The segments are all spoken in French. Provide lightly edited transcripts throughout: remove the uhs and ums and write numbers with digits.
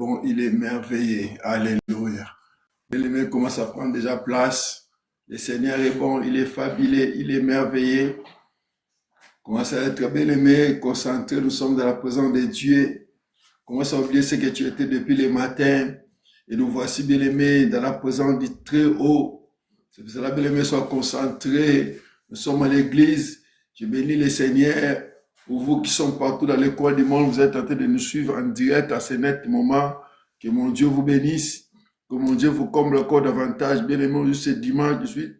bon, il est merveilleux. Alléluia. Bien-aimé commence à prendre déjà place. Le Seigneur est bon, il est fabuleux, il est merveilleux. Commence à être bien-aimé, concentré, nous sommes dans la présence de Dieu. Commence à oublier ce que tu étais depuis le matin. Et nous voici, bien-aimés, dans la présence du Très-Haut. C'est pour cela, bien-aimés, sois concentrés. Nous sommes à l'église. Je bénis le Seigneur. Pour vous qui sont partout dans les coins du monde, vous êtes en train de nous suivre en direct à ce net moment. Que mon Dieu vous bénisse. Que mon Dieu vous comble encore davantage. Bien-aimés, ce dimanche de suite.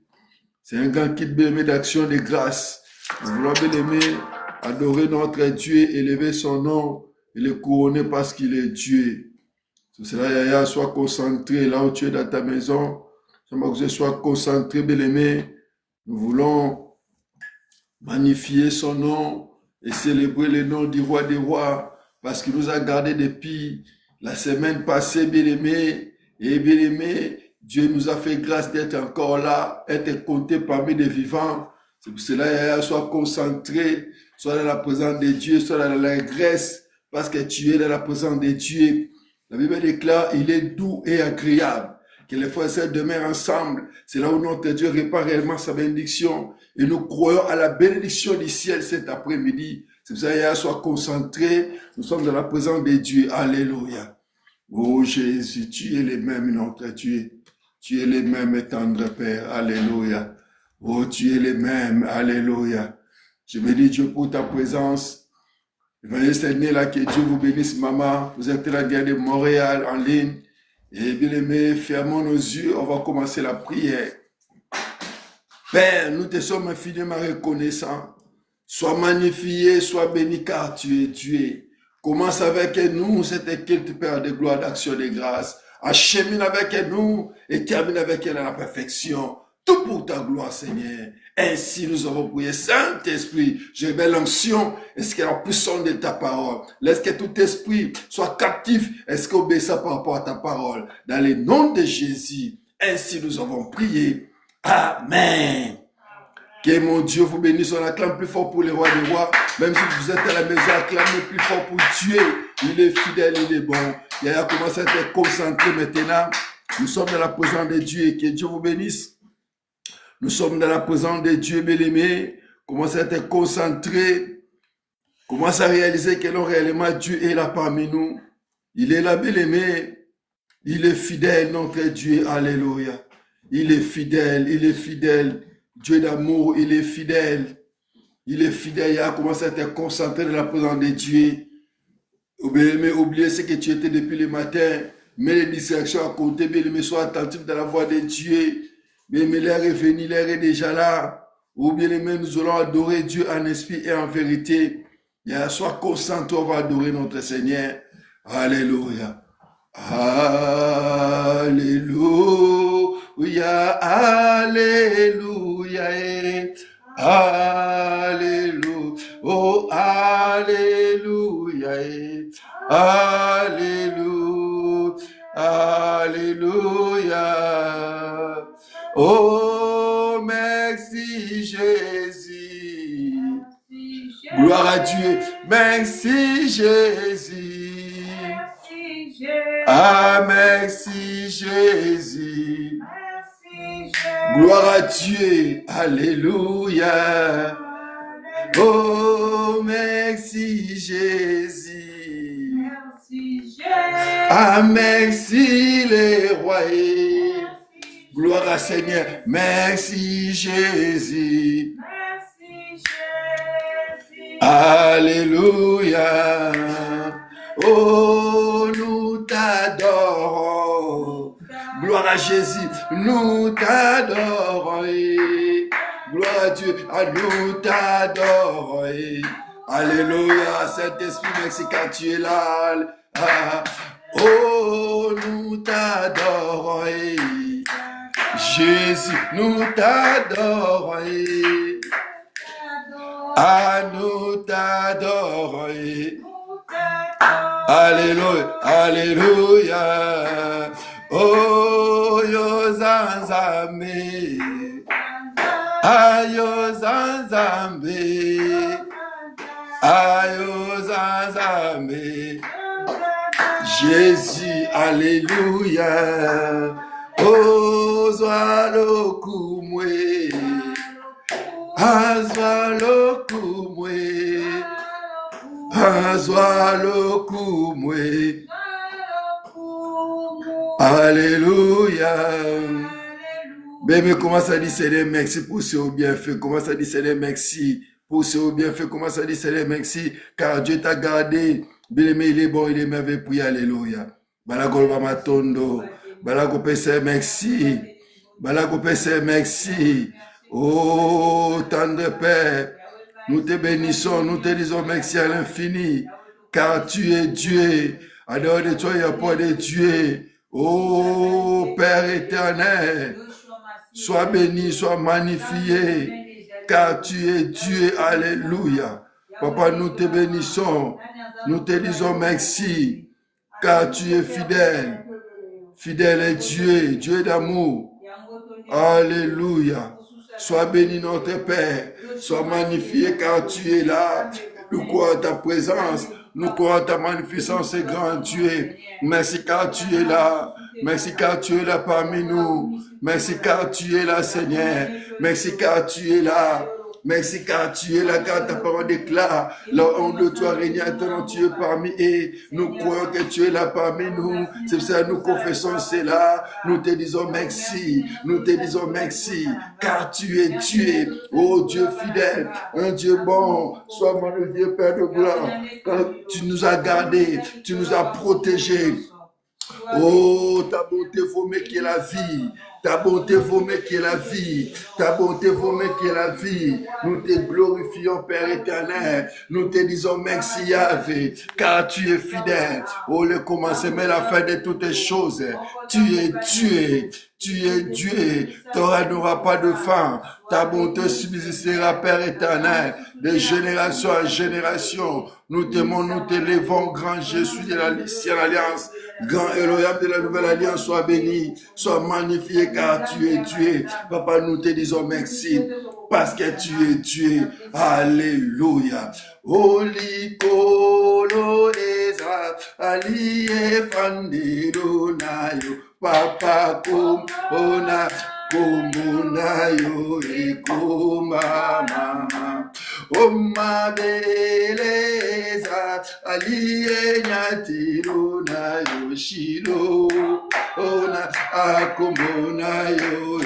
C'est un grand kit, bien-aimé, d'action de grâce. Nous voulons, bien-aimé, adorer notre Dieu, élever son nom et le couronner parce qu'il est Dieu. C'est cela, Yaya, sois concentré là où tu es dans ta maison. J'aimerais que tu sois concentré, bien-aimé. Nous voulons magnifier son nom et célébrer le nom du roi des rois parce qu'il nous a gardés depuis la semaine passée, bien-aimé. Et bien-aimé, Dieu nous a fait grâce d'être encore là, être compté parmi les vivants. C'est pour cela, Yaya, sois concentré, sois dans la présence de Dieu, sois dans la grâce, parce que tu es dans la présence de Dieu. La Bible déclare, il est doux et agréable. Que les frères et sœurs demeurent ensemble. C'est là où notre Dieu répare réellement sa bénédiction. Et nous croyons à la bénédiction du ciel cet après-midi. C'est pour ça, Yaya, sois concentré. Nous sommes dans la présence de Dieu. Alléluia. Oh Jésus, tu es le même, notre Dieu. Tu es le même, tendre Père. Alléluia. Oh, tu es le même. Alléluia. Je bénis Dieu pour ta présence. Veuillez Seigneur, là, que Dieu vous bénisse, maman. Vous êtes la guerre de Montréal en ligne. Et bien aimé, fermons nos yeux. On va commencer la prière. Père, nous te sommes infiniment reconnaissants. Sois magnifié, sois béni, car tu es Dieu. Commence avec nous cette culte, Père, de gloire, d'action, de grâce. Achemine avec nous et termine avec elle à la perfection. Tout pour ta gloire, Seigneur. Ainsi nous avons prié. Saint-Esprit, je révèle l'onction. Est-ce qu'il y a la puissance de ta parole? Laisse que tout esprit soit captif. Est-ce qu'il obéissant par rapport à ta parole? Dans le nom de Jésus. Ainsi nous avons prié. Amen. Que mon Dieu vous bénisse. On acclame plus fort pour les rois des rois. Même si vous êtes à la maison, acclamez plus fort pour Dieu. Il est fidèle, il est bon. Yaya commence à être concentré maintenant. Nous sommes dans la présence de Dieu et que Dieu vous bénisse. Nous sommes dans la présence de Dieu, bien-aimé. Commencez à être concentré. Commencez à réaliser que non, réellement, Dieu est là parmi nous. Il est là, bien-aimé. Il est fidèle, notre Dieu. Alléluia. Il est fidèle, il est fidèle. Dieu d'amour, il est fidèle. Il est fidèle. Il a commencé à être concentré dans la présence de Dieu. Bien-aimé, oubliez ce que tu étais depuis le matin. Mets les distractions à côté, bien-aimé. Sois attentif dans la voix de Dieu. Bien-aimé, l'air est venu, l'air est déjà là. Ou bien-aimé, nous allons adorer Dieu en esprit et en vérité. Sois concentré, on va adorer notre Seigneur. Alléluia. Alléluia. Alléluia. Alléluia. Oh, alléluia. Alléluia. Alléluia. Oh, merci Jésus. Gloire à Dieu. Merci Jésus. Ah, merci Jésus. Gloire à Dieu. Alléluia. Oh, merci Jésus. Ah, merci les rois. Gloire à Seigneur. Merci Jésus. Alléluia. Oh, nous t'adorons. Gloire à Jésus. Nous t'adorons. Gloire à Dieu. Ah, nous t'adorons. Alléluia. Saint-Esprit, merci quand tu es là. Ah. Oh, nous t'adorons. Jésus, nous t'adorons. Ah, nous t'adorons. Alléluia, alléluia. Oh, yo zanzambe. Ah, yo zanzambe. Ah, yo zanzambe. Jésus, alléluia. Ozwalo kumwe, azwalo kumwe, azwalo kumwe. Alléluia. Bébé, commence à dire Seigneur merci pour ce bienfait. Commence à dire Seigneur merci pour ce bienfait. Commence à dire Seigneur merci car Dieu t'a gardé. Bien-aimé, il est bon, il est merveilleux. Puis alléluia. Balagolba matondo. Balagopé merci. Balagopé merci. Oh, tendre Père, nous te bénissons, nous te disons merci à l'infini, car tu es Dieu. En dehors de toi, il n'y a pas de Dieu. Oh, Père éternel, sois béni, sois magnifié, car tu es Dieu. Alléluia. Papa, nous te bénissons, nous te disons merci, car tu es fidèle. Fidèle est Dieu, Dieu d'amour. Alléluia. Sois béni notre Père, sois magnifié car tu es là. Nous croyons ta présence, nous croyons ta magnificence et grand Dieu. Merci car tu es là. Merci car tu es là parmi nous. Merci car tu es là Seigneur. Merci car tu es là. Merci car tu es là, car ta parole déclare la honte de toi règne éternellement, tu es parmi et nous croyons que tu es là parmi nous. C'est pour ça que nous confessons cela. Nous te disons merci. Nous te disons merci car tu es Dieu. Oh Dieu fidèle, un Dieu bon. Sois mon Dieu Père de gloire. Quand tu nous as gardés, tu nous as protégés. Oh, ta bonté vaut mieux que la vie. Ta bonté vaut mieux que la vie. Ta bonté vaut mieux que la vie. Nous te glorifions, Père éternel. Nous te disons merci, Yahvé, car tu es fidèle. Oh, le commencement et la fin de toutes les choses. Tu es Dieu. Tu es Dieu. Tu n'auras pas de fin. Ta bonté subsistera, Père éternel, de génération en génération. Nous t'aimons, nous t'élevons, grand Jésus de l'ancienne alliance. Grand Elohim de la nouvelle alliance, sois béni, sois magnifié car tu es Dieu. Papa, nous te disons merci parce que tu es Dieu. Alléluia. Oli kolo eza ali efandiro nayo papa kumbona kumbona yo ekumama. Oma beleza aliye nyatiro na yoshiro ona akomona yo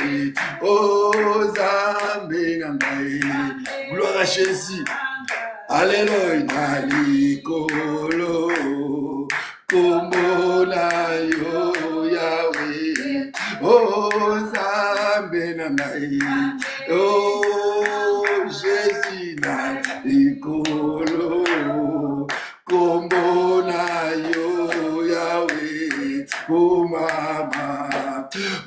ozambe ngai. Gloire à Jésus. Alléluia nalikolo komona yo Yahweh ozambe ngai. Oh Jésus nalikolo komona yo Yahweh oh mama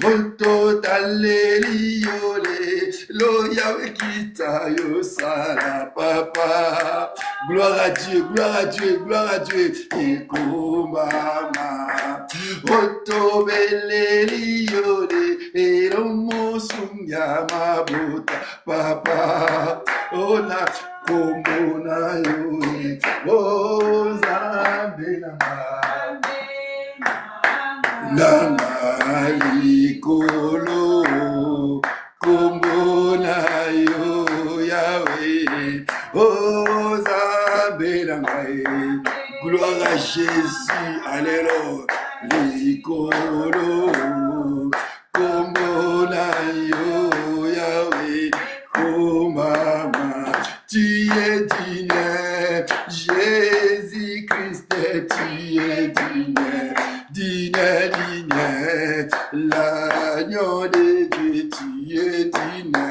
moto taleliole lo Yahweh kita yo sala papa. Gloire à Dieu, gloire à Dieu, gloire à Dieu. Eko mama moto beleliole ero mosunya mabota papa ona komona yo ozambe nanga likolo komona yo Yahweh ozambe nanga. Gloire à Jésus. Alléluia likolo komona yo Yahweh oh mama. Tu es digne, Jésus-Christ, tu es digne, digne, digne, l'agneau de Dieu, tu es digne.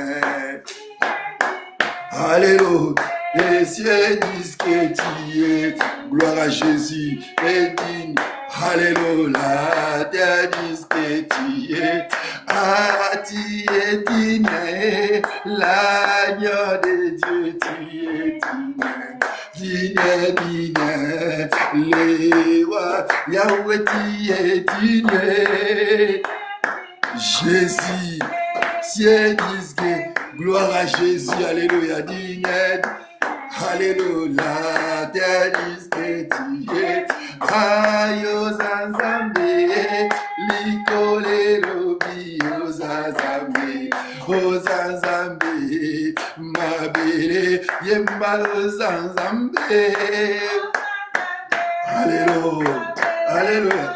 Alléluia, les cieux disent que tu es, gloire à Jésus, est digne. Alléluia, la terre dit que tu es, tu es digne, l'agneau de Dieu, tu es digne, digne, les rois, Yahweh, tu es digne, Jésus, ciel disent que, gloire à Jésus, alléluia, digne, alléluia, terre dit que tu es, Ayozanzambe, likolelobi, ozanzambe, ozanzambe, mabele, yemba ozanzambe. Alléluia, alléluia,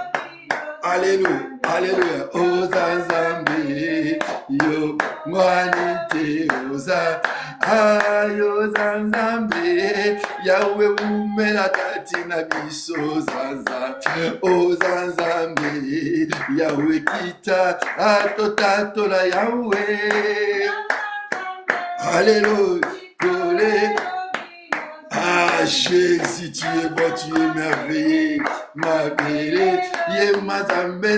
alléluia, alléluia, ozanzambe, yo, mwanite, ozanzambe. Ayo zanzambe, Yahweh umela katina biso zanza. O zanzambe, Yahweh kita atotato la Yahweh. Alléluia, ah Jésus, tu es bon, tu es merveilleux, ma belle, yema zambe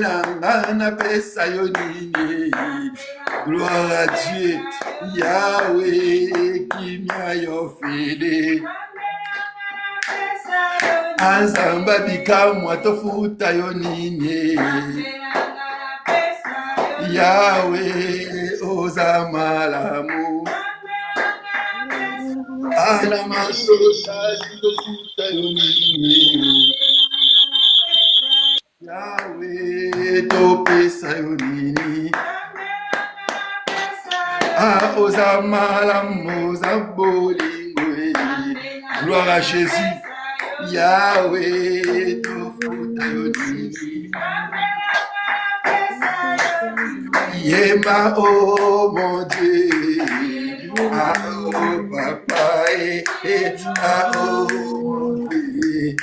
na pesa yonini. Gloire à Dieu, Yahweh, qui m'a yofele. Anzamba bikamwa tofuta yonini. Yahweh, ozamalamu. Alamasosha tofuta yonini. Yahweh, topesa yonini. Ah, ozamalamu, ozabolingwe. Gloire à Jésus. Yahweh, tofuta yonini. Yema, oh mon Dieu. Ah, oh papa, ah, oh mon Dieu.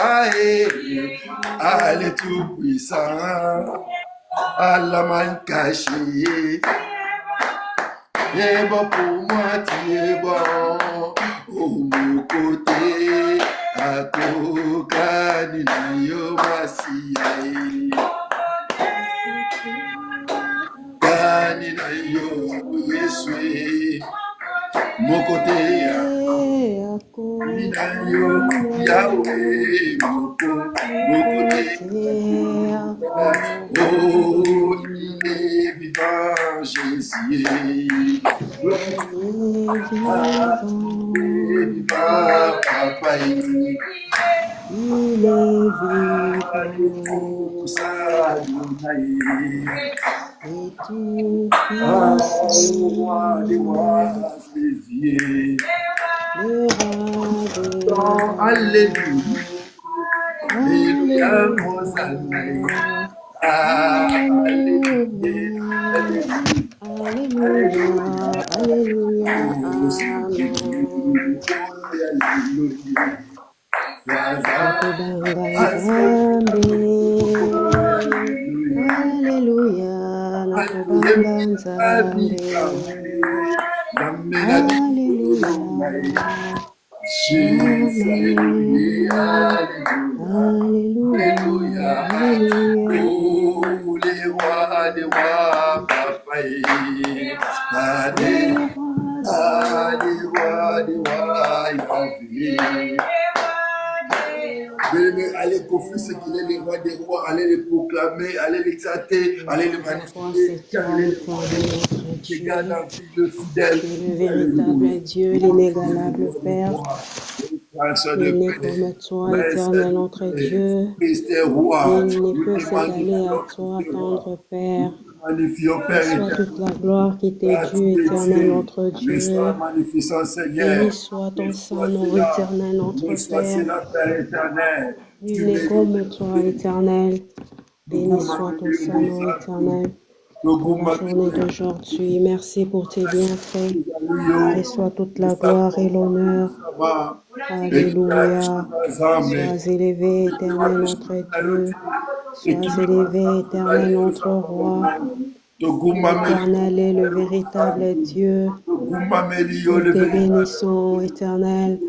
Allez, allez, tout puissant. Allah man caché. Et bon pour moi, tu es bon. Au mon côté, à Kokani, yo Masiae. Kani na yo, Yesue. Mon côté, à Yahweh, mon côté. Oh, il est vivant, Jésus. Il est vivant, Papa. Il est vivant. Et tout puissant, le roi Alléluia. Alléluia, Alléluia, Alléluia, Nakubanga Nzambe. Alléluia. Jesus, Alléluia, Alléluia, Alléluia. Oh, les rois, papa, allez, allez confie ce qu'il est le roi des rois, allez le proclamer, allez l'exalter, allez le magnifier, car il est le véritable Dieu, l'inégalable Père. Il n'est comme toi, éternel notre Dieu. Il ne peut s'égaler à toi, tendre Père. Reçois toute la gloire qui t'est due, éternel notre Dieu. Béni soit ton Saint-Nom, éternel notre Père. Il n'est comme toi, éternel. Béni soit ton Saint-Nom, éternel. La journée d'aujourd'hui, merci pour tes bienfaits. Reçois toute la gloire et l'honneur. Alléluia. Sois élevé, éternel notre Dieu. Sois élevé, éternel notre roi. L'éternel est le véritable Dieu. Nous te bénissons, éternel.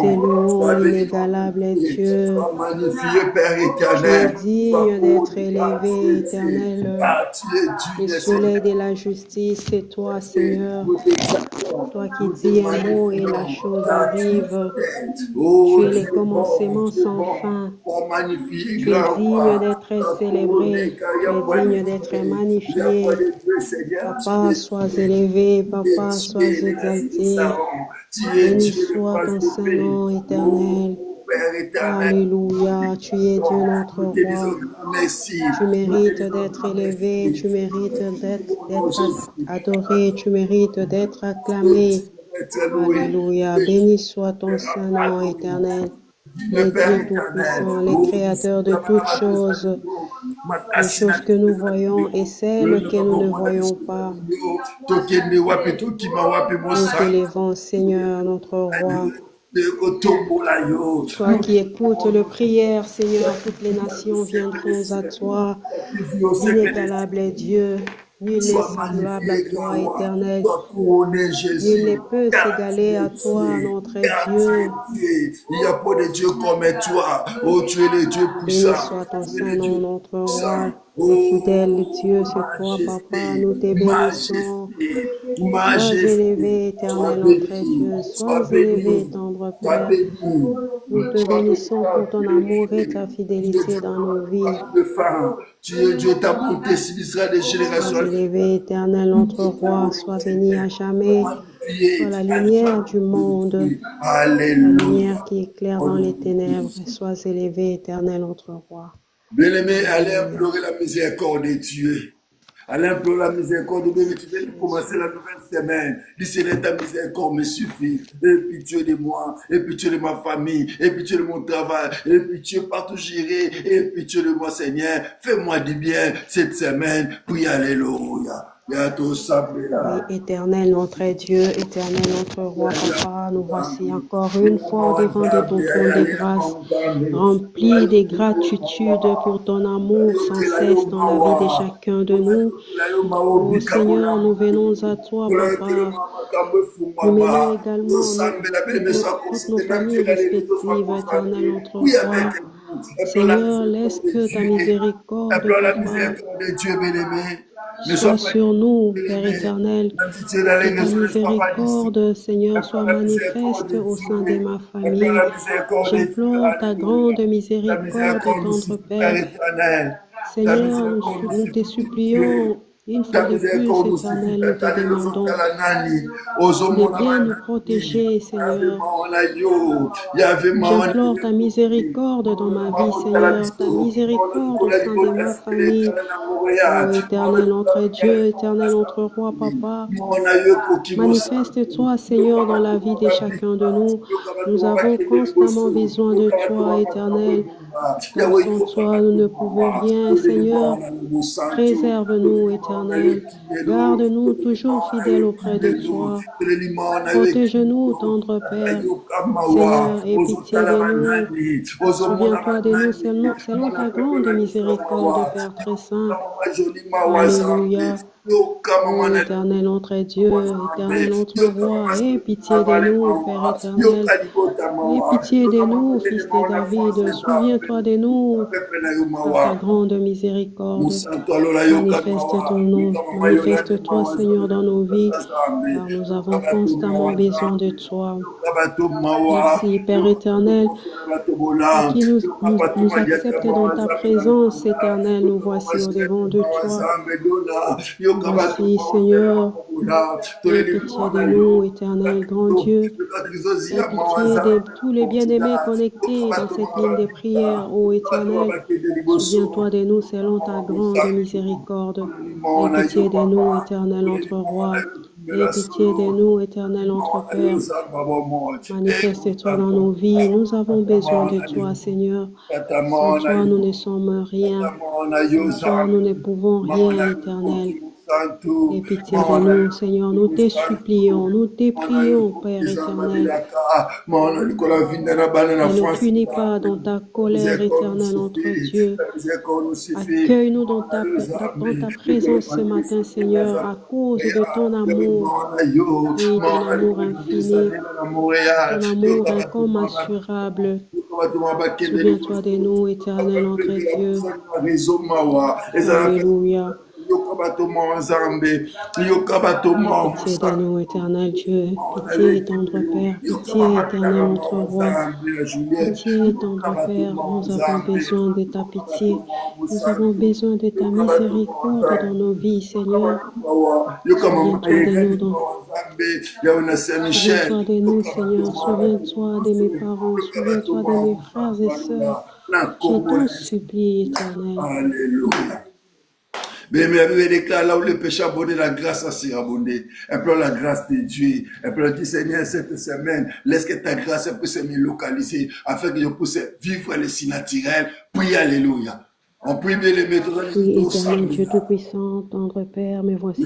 Dieu louant, l'inégalable est Dieu. Sois magnifié, Père Tu es éternel. digne d'être élevé, éternel. Tu es Le Dieu, soleil de la justice, c'est toi, Seigneur. Toi qui dis un mot et la chose arrive. Tu es le commencement sans fin. Tu es digne d'être célébré. Tu es digne d'être magnifié. Papa, sois élevé. Papa, sois exalté. Béni soit ton Saint-Nom éternel. Alléluia, tu es Dieu notre roi. Tu mérites d'être élevé, tu mérites d'être adoré, tu mérites d'être acclamé. Alléluia, béni soit ton Saint-Nom éternel. Les dieux tout-puissants, les créateurs de toutes choses, les choses que nous voyons et celles que nous ne voyons pas. Nous t'élevons, Seigneur, notre roi. Toi qui écoutes le prière, Seigneur, toutes les nations viendront à toi. L'inégalable est Dieu. Nul n'est semblable à toi, éternel. Nul ne peut s'égaler à toi, notre Dieu. Il n'y a pas de Dieu comme toi. Oh, tu es le Dieu puissant. Béni soit ton Saint-Nom, notre roi. Le fidèle Dieu, c'est toi, Papa. Nous te bénissons. Sois élevé, éternel, notre Dieu. Sois élevé, tendre Père. Nous te bénissons pour ton amour et ta fidélité dans nos vies. Tu es Dieu, ta bonté subissera des générations. Sois élevé, éternel, notre roi. Sois béni à jamais. Sois la lumière du monde. La lumière qui éclaire dans les ténèbres. Sois élevé, éternel, notre roi. Bien-aimé, allez implorer la miséricorde de Dieu. Allez implorer la miséricorde de Dieu. Tu viens de commencer la nouvelle semaine. Dis, Seigneur, ta miséricorde me suffit. Et pitié de moi, et pitié de ma famille, et pitié de mon travail, et pitié partout j'irai, et pitié de moi, Seigneur. Fais-moi du bien cette semaine. Puis alléluia. Oui, éternel, notre Dieu, éternel, notre roi, Papa, nous voici encore une fois devant de ton trône de grâce, rempli de gratitude pour ton amour sans cesse dans la vie de chacun de nous. Oh Seigneur, nous venons à toi, Papa. Nous menons également toutes nos familles respectives, éternel, notre roi. Seigneur, laisse que ta miséricorde, Papa, soit sur nous, Père éternel, que ta miséricorde, Seigneur, soit manifeste au sein de ma famille. J'implore ta grande miséricorde, tendre Père. Seigneur, nous te supplions, une fois de plus, éternel, nous te demandons de bien nous protéger, Seigneur. J'implore ta miséricorde dans ma vie, Seigneur, ta miséricorde au sein de ma famille. Oh, éternel, notre Dieu, éternel, notre roi, Papa, manifeste-toi, Seigneur, dans la vie de chacun de nous. Nous avons constamment besoin de toi, éternel. Sans toi, nous ne pouvons rien, Seigneur. Préserve-nous, éternel. Garde-nous toujours fidèles auprès de toi. Protège-nous, tendre Père. Seigneur, aie pitié de nous. Souviens-toi de nous selon ta grande miséricorde, Père très saint. Alléluia. Oh, éternel, notre Dieu, éternel, notre roi, aie pitié de nous, Père éternel. Aie pitié de nous, fils de David. Souviens-toi de nous par ta grande miséricorde. Manifeste-toi, Seigneur, dans nos vies, car nous avons constamment besoin de toi. Merci, Père éternel, qui nous accepte dans ta présence éternelle. Nous voici au-devant de toi. Merci, Seigneur. Aie pitié de nous, éternel grand Dieu. Aie pitié de tous les bien-aimés connectés dans cette ligne de prière, ô éternel. Souviens-toi de nous selon ta grande miséricorde. Aie pitié de nous, éternel notre roi. Aie pitié de nous, éternel notre Père. Manifeste-toi dans nos vies. Nous avons besoin de toi, Seigneur. Sans toi, nous ne sommes rien. Sans toi, nous ne pouvons rien, éternel. Aie pitié de nous, Seigneur. Nous te supplions, nous te prions, Père éternel. Ne nous punis pas dans ta colère éternelle, notre Dieu. Accueille-nous dans ta présence ce matin, Seigneur, à cause de ton amour. Oui, ton amour infini, ton amour incommensurable. Souviens-toi de nous, éternel, notre Dieu. Alléluia. Pitié de nous, éternel Dieu. Pitié, tendre Père. Pitié, éternel, notre roi. Pitié, tendre Père. Nous avons besoin de ta pitié. Nous avons besoin de ta miséricorde dans nos vies, Seigneur. Souviens-toi de nous, souviens-toi de nous, Seigneur. Souviens-toi de mes parents. Souviens-toi de mes frères et sœurs. Je t'en supplie, éternel. Alléluia. Mais la Bible déclare là où le péché abondé, la grâce a s'y abondé. Implore la grâce de Dieu. Implore Dieu, Seigneur, cette semaine, laisse que ta grâce puisse me localiser afin que je puisse vivre les signes naturels. Prie, alléluia. On prie bien les mettre dans les Oui, éternel Dieu Tout-Puissant, tendre Père, me voici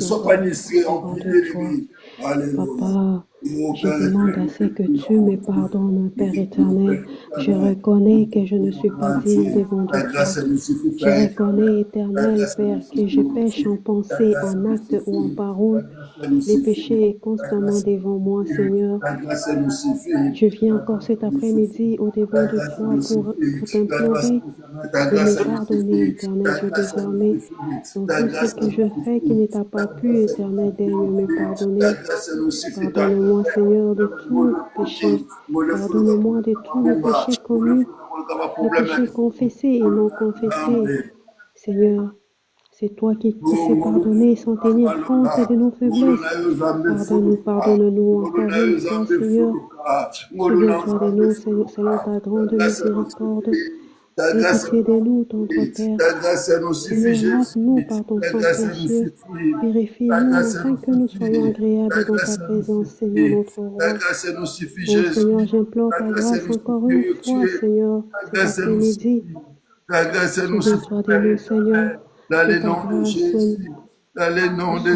encore devant toi. Papa, je demande à ce que tu me pardonnes, Père éternel. Je reconnais que je ne suis pas digne devant toi. Je reconnais, éternel Père, que je pêche en pensée, en acte ou en parole. Les péchés constamment devant moi, Seigneur. Je viens encore cet après-midi au-devant de toi pour t'implorer de me pardonner, éternel Dieu, désormais. Dans tout ce que je fais qui ne t'a pas plu, éternel, daigne me pardonner. Pardonne-moi, Seigneur, de tout péché. Pardonne-moi de tous les péchés commis, les péchés confessés et non confessés. Seigneur, c'est toi qui sais pardonner sans tenir compte de nos faiblesses. Pardonne-nous encore une fois, Seigneur. Souviens-toi de nous selon ta grande miséricorde. Aie pitié de nous, tendre Père. Seigneur, lave-nous par ton sang précieux. Purifie-nous afin que nous soyons agréables dans ta présence, Seigneur, notre roi. Bon, Seigneur, j'implore ta grâce encore une fois, Seigneur, cet après-midi. Souviens-toi de nous, Seigneur. Dans le nom de Jésus, dans le nom de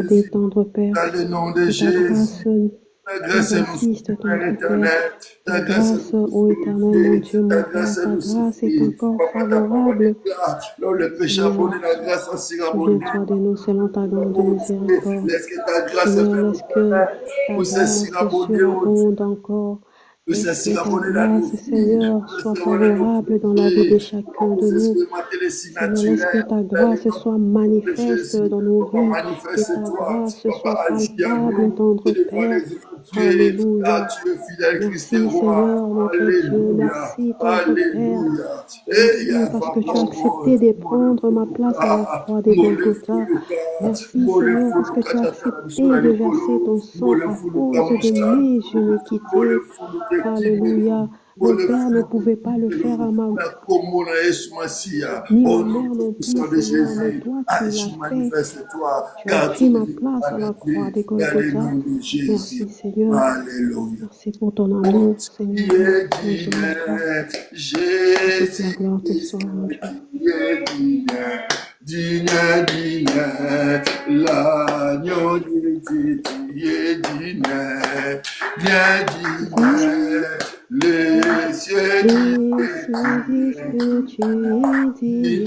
Jésus, tendre Père, dans le nom de Jésus. Ta grâce insiste, tendre Père. Ta grâce, ô éternel, mon Dieu, mon Père, ta grâce est encore favorable. Souviens-toi de nous selon ta grande miséricorde. Seigneur, laisse que ta grâce surabonde encore. Laisse que ta grâce, Seigneur, soit favorable dans la vie de chacun de nous. Seigneur, laisse que ta grâce soit manifeste dans nos vies, que ta grâce soit palpable, tendre Père. Alléluia. Merci, Seigneur, notre Dieu. Merci, tendre Père. Merci parce que tu as accepté de prendre ma place à la croix de Golgotha. Merci, Seigneur, parce que tu as accepté de verser ton sang à cause de mes iniquités. Alléluia. Mon père ne pouvait pas le faire à ma ni ma mère non plus, Seigneur, mais toi tu l'as fait. Tu as pris ma place à la croix de Golgotha. Merci, Seigneur. Merci pour ton amour, Seigneur. Jésus, ta gloire te soit rendue. Digne, l'agneau de Dieu, tu es digne, bien digne, les cieux disent que tu es digne,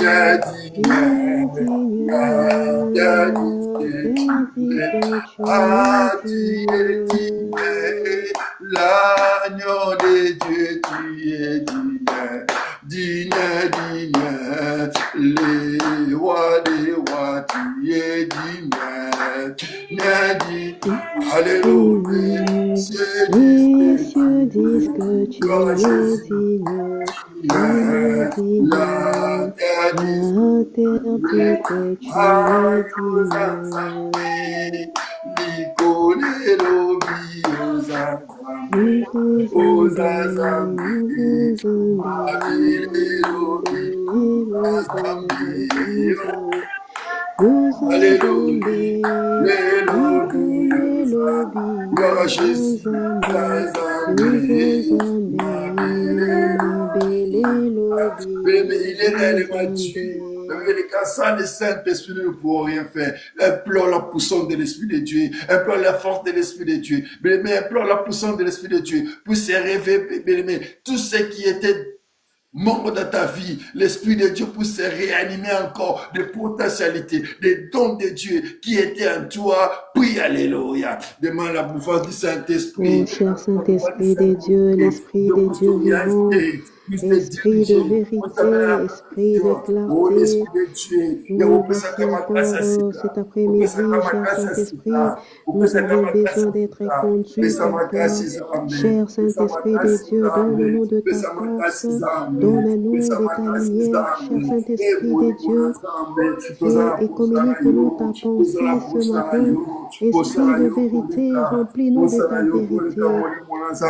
l'agneau de Dieu, tu es digne, les rois des rois, tu es digne. Alléluia. Les cieux disent que tu es digne. La terre dit que tu es digne. Nicolas Lobi, Sans le Saint-Esprit, nous ne pourrons rien faire. Implore la puissance de l'Esprit de Dieu. Implore la force de l'Esprit de Dieu. Bien-aimé, implore la puissance de l'Esprit de Dieu pour se réveiller, bien-aimé. Tout ce qui était membre de ta vie, l'Esprit de Dieu pour se réanimer encore des potentialités, des dons de Dieu qui étaient en toi. Prie, alléluia. Demande la puissance du Saint-Esprit. Oh, cher Saint-Esprit de Dieu, l'Esprit de Dieu vivant, Esprit de vérité, Esprit de clarté, nous voici encore cet après-midi, cher Saint-Esprit, nous avons besoin d'être conduits par toi. Cher Saint-Esprit de Dieu, donne-nous de ta force, donne-nous de ta lumière, cher Saint-Esprit de Dieu, viens et communique-nous ta pensée ce matin. Esprit de vérité, remplis-nous de ta vérité,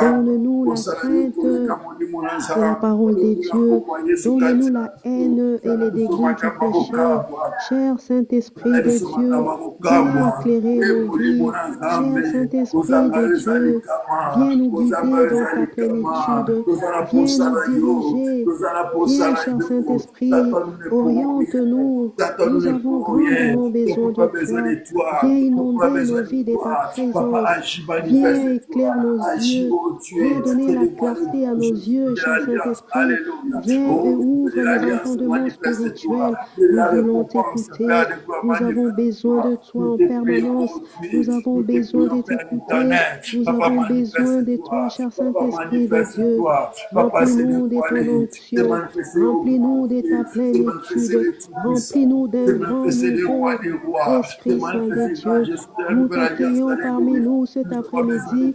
donne-nous la crainte de la parole de Dieu, donne-nous la haine et les dégoûts du péché. Cher Saint-Esprit de Dieu, viens éclairer nos vies. Cher Saint-Esprit de Dieu, viens nous guider dans ta plénitude, viens nous diriger. Viens, cher Saint-Esprit, oriente-nous. Nous avons grandement besoin de toi. Viens inonder nos vies de ta présence. Viens éclaire nos yeux. Viens donner la clarté à nos yeux, cher Saint-Esprit. Viens et ouvre nos entendements spirituels. Nous voulons t'écouter. Nous avons besoin de toi en permanence. Nous avons besoin de t'écouter. Nous avons besoin de toi, cher Saint-Esprit de Dieu. Remplis-nous de ton onction. Remplis-nous de ta plénitude. Remplis-nous d'un grand nouveau Esprit Saint de Dieu. Nous t'accueillons parmi nous cet après-midi.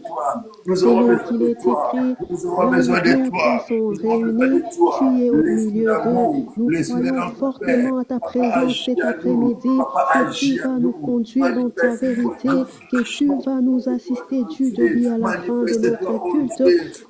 Selon qu'il est écrit, quand deux sont réunis, tu es au milieu d'eux. Nous croyons fortement à ta présence cet après-midi, que tu vas nous conduire dans ta vérité, que tu vas nous assister du début à la fin de notre culte.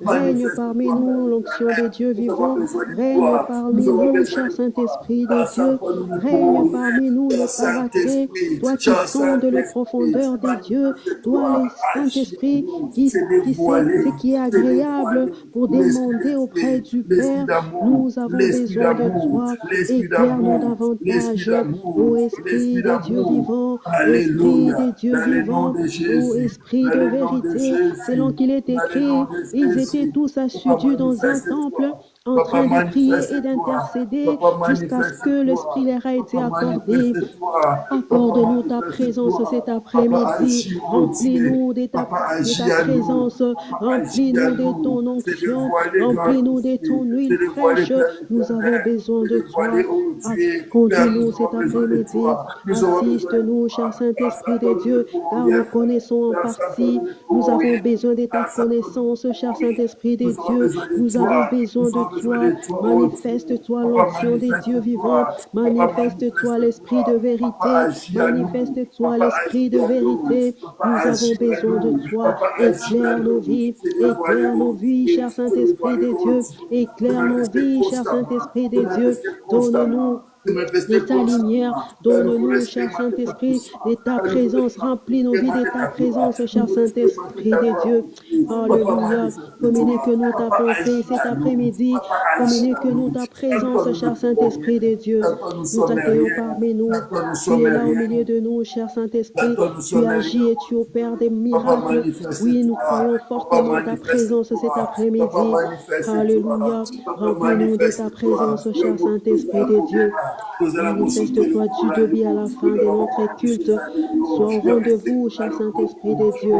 Règne parmi nous l'onction de Dieu vivant, règne parmi nous, cher Saint-Esprit de Dieu, règne parmi nous le Paraclet, toi qui sondes les profondeurs de Dieu, toi le Saint-Esprit qui sait ce qui est agréable pour demander auprès du Père. Nous avons besoin de toi, éclaire-nous davantage, ô Esprit de Dieu vivant, Esprit de Dieu vivant, ô Esprit de vérité, selon qu'il est écrit, ils étaient tous assidus dans un temple, en train de prier et d'intercéder jusqu'à ce que l'Esprit leur ait été accordé. Accorde-nous ta présence cet après-midi. Remplis-nous de ta présence. Remplis-nous de ton onction. Remplis-nous de ton huile fraîche. Nous avons besoin de toi. Conduis-nous cet après-midi. Assiste-nous, cher Saint-Esprit de Dieu, car nous connaissons en partie. Nous avons besoin de ta connaissance, cher Saint-Esprit de Dieu. Nous avons besoin de toi. Manifeste-toi l'onction des dieux vivants. Manifeste-toi l'esprit de vérité. Manifeste-toi l'esprit de vérité. Nous avons besoin de toi. Éclaire nos vies. Éclaire nos vies, cher Saint-Esprit de Dieu. Éclaire nos vies, cher Saint-Esprit de Dieu. Donne-nous de ta lumière, donne-nous, cher Saint-Esprit, de ta présence, remplis nos vies de ta présence, cher Saint-Esprit de Dieu. Alléluia. Communique-nous ta pensée cet après-midi. Communique-nous ta présence, cher Saint-Esprit de Dieu. Nous t'accueillons parmi nous. Tu es là au milieu de nous, cher Saint-Esprit. Tu agis et tu opères des miracles. Oui, nous croyons fortement ta présence cet après-midi. Alléluia. Remplis-nous de ta présence, cher Saint-Esprit de Dieu. Manifeste-toi du début à la fin de notre culte. Sois au rendez-vous, cher Saint-Esprit de Dieu.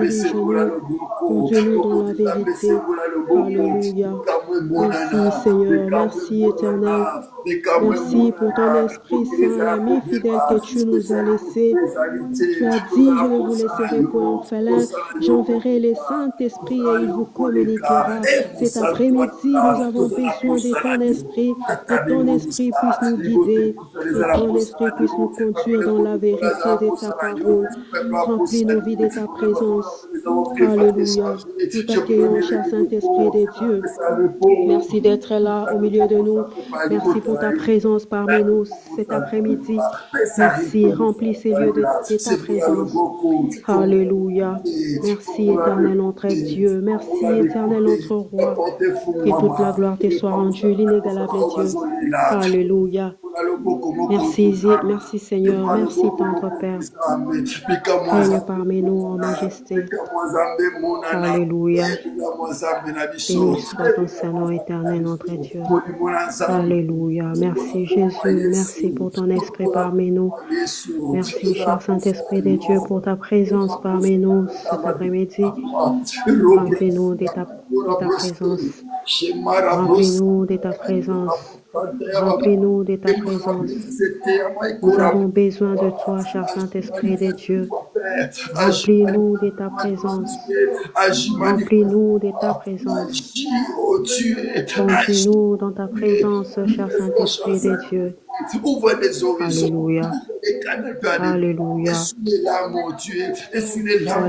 Dirige-nous, conduis-nous dans la vérité. Alléluia. Merci Seigneur, merci Éternel. Merci pour ton Esprit Saint, l'ami fidèle que tu nous as laissé. Tu as dit, je ne vous laisserai point orphelin, j'enverrai le Saint-Esprit et il vous communiquera. Cet après-midi, nous avons besoin de ton Esprit, que ton Esprit puisse nous guider, que ton Esprit puisse nous conduire dans la vérité de ta parole. Remplis nos vies de ta présence. Alléluia. Nous t'accueillons, cher Saint-Esprit de Dieu. Merci d'être là au milieu de nous. Merci pour ta présence parmi nous cet après-midi. Merci, remplis ces lieux de ta présence. Alléluia. Merci, éternel notre Dieu. Merci, éternel notre roi. Que toute la gloire te soit rendue, l'inégalable Dieu. Alléluia. Merci Seigneur, merci tendre Père. Règne parmi nous en majesté. Alléluia. Béni soit ton Saint-Nom éternel, notre Dieu. Alléluia. Merci Jésus, merci pour ton esprit parmi nous. Merci cher Saint-Esprit de Dieu pour ta présence parmi nous cet après-midi. Remplis-nous de ta présence. Remplis-nous de ta présence. Remplis-nous de ta présence. Nous avons besoin de toi, cher Saint-Esprit de Dieu. Remplis-nous de ta présence. Remplis-nous de ta présence. Conduis-nous dans ta présence, cher Saint-Esprit de Dieu. Alléluia. Alléluia. Sois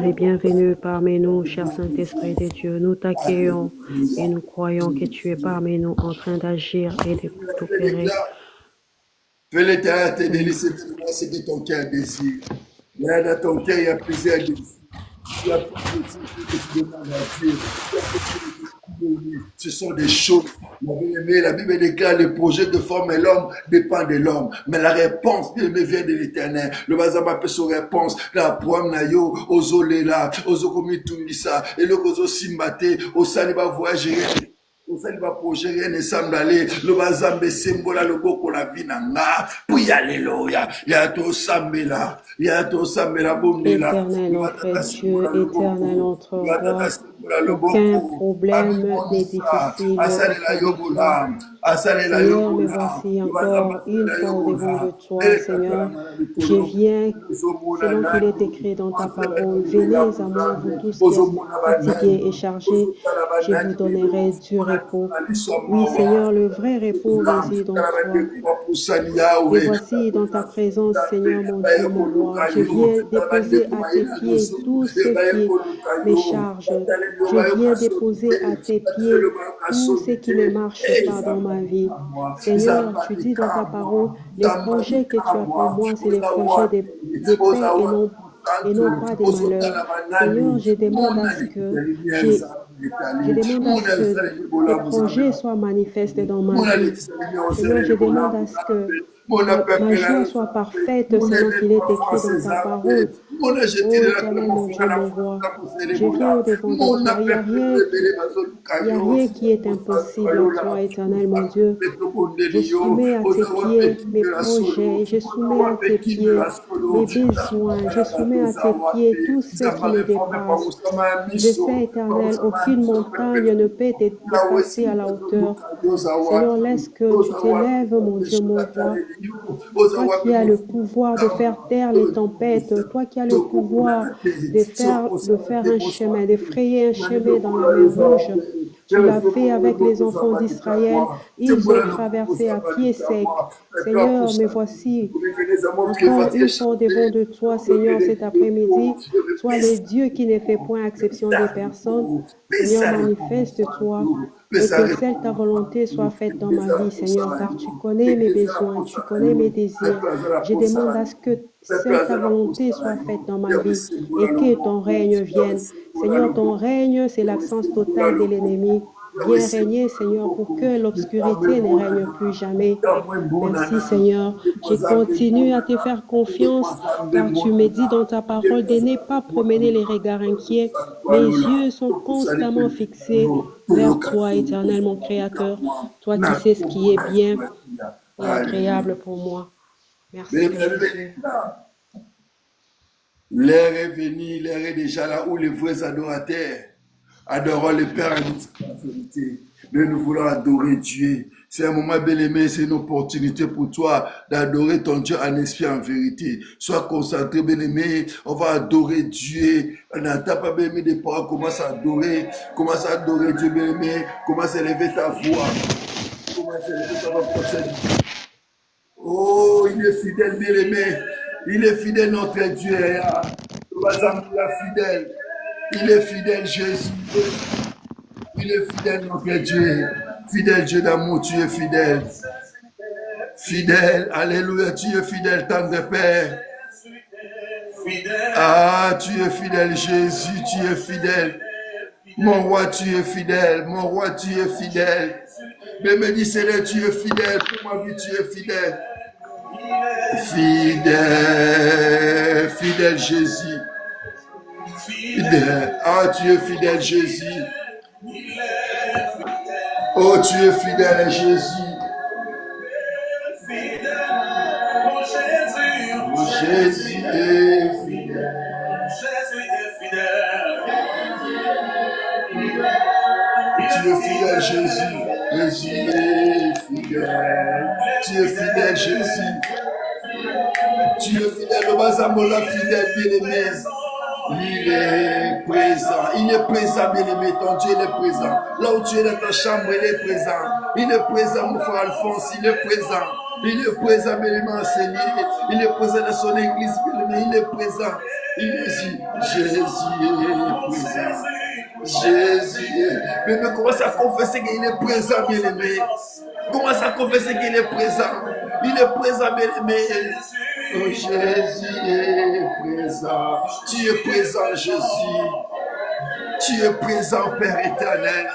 les bienvenus parmi nous, cher Saint-Esprit de Dieu. Nous t'accueillons et nous croyons que tu es parmi nous en train d'agir et d'opérer. Fais l'éternité délice de moi ce que ton cœur désire. Là, dans ton cœur, il y a plusieurs désirs. Il y a plusieurs choses que tu demandes à Dieu. Ce sont des choses. La Bible déclare le projet de former l'homme dépend de l'homme. Mais la réponse vient de l'éternel. Le bazaba peut son réponse. La pomme na yo, ozo lela, ozo komi tungisa, et le ozo simbate, osani ba voyager. Osani ba projet rien ensemble aller. Le bazambe sembola le boko la vie nanga. Puis alléluia. Ya to sambela. Ya to sambela bomela. Éternel notre Dieu, éternel notre roi. Aucun problème n'est difficile. Seigneur, me voici encore une fois au-devant de toi, Seigneur. Je viens, selon qu'il est écrit dans ta parole, venez à moi, vous tous qui êtes fatigués et chargés, je vous donnerai du repos. Oui, Seigneur, le vrai repos réside en toi. Et voici dans ta présence, Seigneur, mon Dieu, mon roi, je viens déposer à tes pieds tout ce qui me charge. Je viens déposer à tes pieds tout ce qui ne marche pas dans ma vie. Seigneur, tu dis dans ta parole, les projets que tu as pour moi, c'est les projets de paix et non pas des malheurs. Seigneur, je demande à ce que tes projets soient manifestes dans ma vie. Seigneur, je demande à ce que ma joie soit parfaite selon qu'il est écrit dans ta parole. Oh, éternel, mon Dieu, mon roi, je viens au-devant de toi. Il n'y a rien qui est impossible en toi, éternel, mon Dieu. Je soumets à tes pieds mes projets, je soumets à tes pieds mes besoins, je soumets à tes pieds tout ce qui me dépasse. Je sais, éternel, aucune montagne ne peut te dépasser à la hauteur. Seigneur, laisse que tu t'élèves, mon Dieu, mon roi. Toi qui as le pouvoir de faire taire les tempêtes, toi qui as le pouvoir de faire un chemin, de frayer un chemin dans la mer Rouge. Tu l'as fait avec les enfants d'Israël. Ils ont traversé à pied sec. Seigneur, me voici encore une fois devant de toi, Seigneur, cet après-midi. Toi, le Dieu qui ne fait point exception des personnes. Seigneur, manifeste-toi. Et que seule ta volonté soit faite dans ma vie, Seigneur, car tu connais mes besoins, tu connais mes désirs. Je demande à ce que seule ta volonté soit faite dans ma vie et que ton règne vienne. Seigneur, ton règne, c'est l'absence totale de l'ennemi. Viens régner, Seigneur, pour que l'obscurité ne règne plus jamais. Merci, Seigneur. Je continue à te faire confiance, car tu me dis dans ta parole de ne pas promener les regards inquiets. Mes yeux sont constamment fixés vers toi, éternel, mon Créateur. Toi qui sais ce qui est bien et agréable pour moi. Merci, Jésus. L'heure est venue, l'heure est déjà là où les vrais adorateurs adorons le Père en vérité. Nous voulons adorer Dieu. C'est un moment bien-aimé, c'est une opportunité pour toi d'adorer ton Dieu en esprit en vérité. Sois concentré, bien-aimé. On va adorer Dieu. On n'entend pas bien-aimé des paroles. Commence à adorer Dieu, bien-aimé. Commence à élever ta voix. Commence à élever ta voix pour cette vie. Oh, il est fidèle, bien-aimé. Il est fidèle, notre Dieu. Il est fidèle. Il est fidèle, Jésus. Il est fidèle, notre Dieu. Fidèle Dieu d'amour, tu es fidèle. Fidèle, alléluia, tu es fidèle, tendre Père. Ah, tu es fidèle, Jésus, tu es fidèle. Mon roi, tu es fidèle. Mon roi, tu es fidèle. Mais me dis, Seigneur, tu es fidèle. Pour ma vie, tu es fidèle. Fidèle, fidèle Jésus. Fidèle. Ah, tu es fidèle Jésus. Oh, tu es fidèle Jésus. Oh, Jésus est fidèle. Tu es fidèle Jésus. Jésus est fidèle. Tu es fidèle Jésus. Tu es fidèle, le Bazamola fidèle, bien-aimé. Il est présent, bien-aimé. Ton Dieu, il est présent. Là où tu es dans ta chambre, il est présent. Il est présent, mon frère Alphonse, il est présent. Il est présent, bien-aimé, enseigné. Il est présent dans son église, bien-aimé. Il est présent. Il est ici. Jésus est présent. Jésus. Mais commence à confesser qu'il est présent, bien-aimé. Commence à confesser qu'il est présent. Il est présent, bien-aimé. Oh, Jésus est présent. Tu es présent, Jésus. Tu es présent, Père éternel.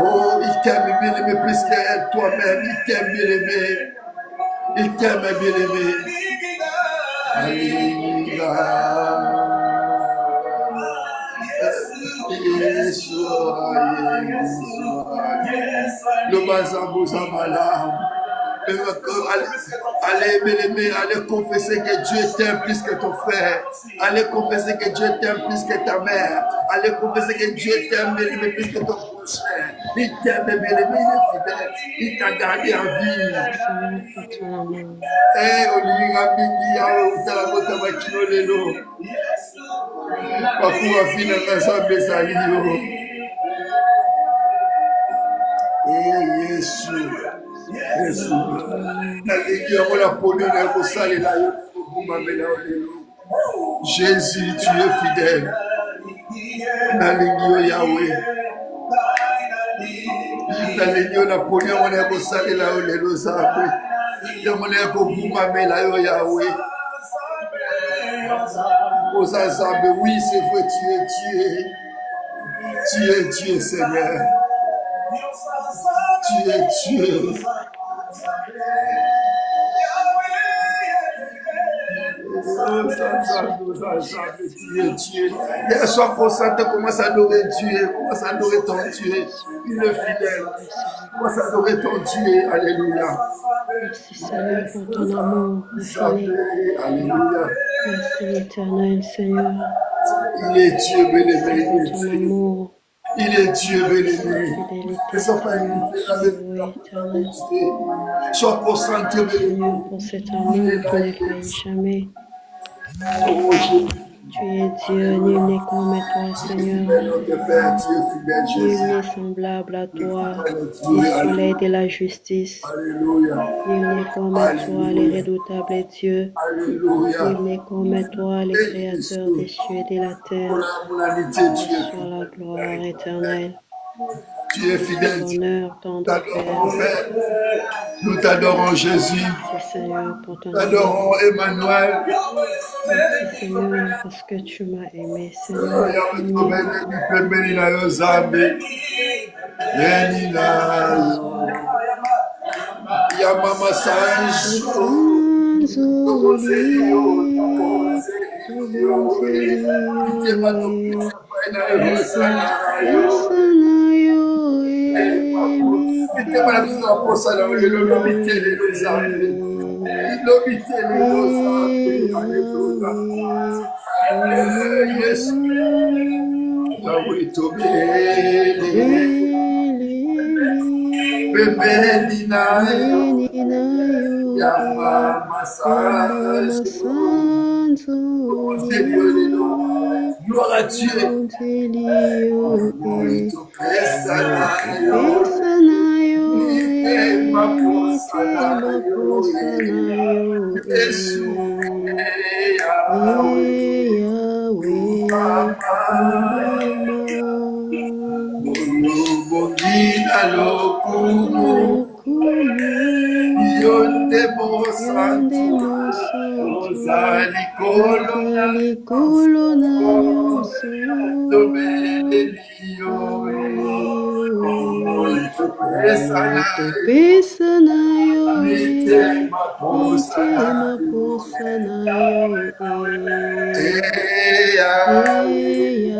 Oh, il t'aime, bien-aimé, plus qu'elle toi-même. Il t'aime, bien-aimé. Il t'aime, bien-aimé. Alléluia. Le Bazambo Zamalam. Allez, bien-aimé, allez confesser que Dieu t'aime plus que ton frère. Allez confesser que Dieu t'aime plus que ta mère. Allez confesser que Dieu t'aime, bien-aimé, plus que ton prochain. Il t'aime, bien-aimé, il est fidèle. Il t'a gardé en vie. Eh, Olivier Mingi, Aouta, Botamakino Lelo. Papou a fini dans sa Bessalio. Eh, Jésus. Jésus, tu es fidèle. Nalingio Yahweh. Nalingio Napoléon, on est au salé là où les losabe. On est au Boumame là où Yahweh. Osazabe, oui, c'est vrai, tu es Dieu. Tu es Dieu, Seigneur. Tu es Dieu. Sois concentré, commence à adorer Dieu, commence à adorer ton Dieu, il est fidèle, commence à adorer ton Dieu, alléluia. Merci Seigneur pour ton amour, alléluia. Merci l'éternel Seigneur. Il est Dieu, béni, ton amour. Il est Dieu, béni. Ne sois pas éternel. Sois concentré, Seigneur, pour cet amour qui ne faillit jamais. Tu es Dieu, nul n'est comme toi, Seigneur. Nul n'est semblable à toi, le soleil de la justice. Nul n'est comme toi, le redoutable Dieu. Nul n'est comme toi, le créateur des cieux et de la terre. Soit la gloire éternelle. Tu es fidèle. L'honneur, tendre Père. Nous t'adorons Jésus. Merci Seigneur pour ton amour. Nous t'adorons Emmanuel. Merci Seigneur parce que tu m'as aimé, Seigneur. Yamama gloire à Dieu. Topesa nayo mitema posa nayo Yahweh.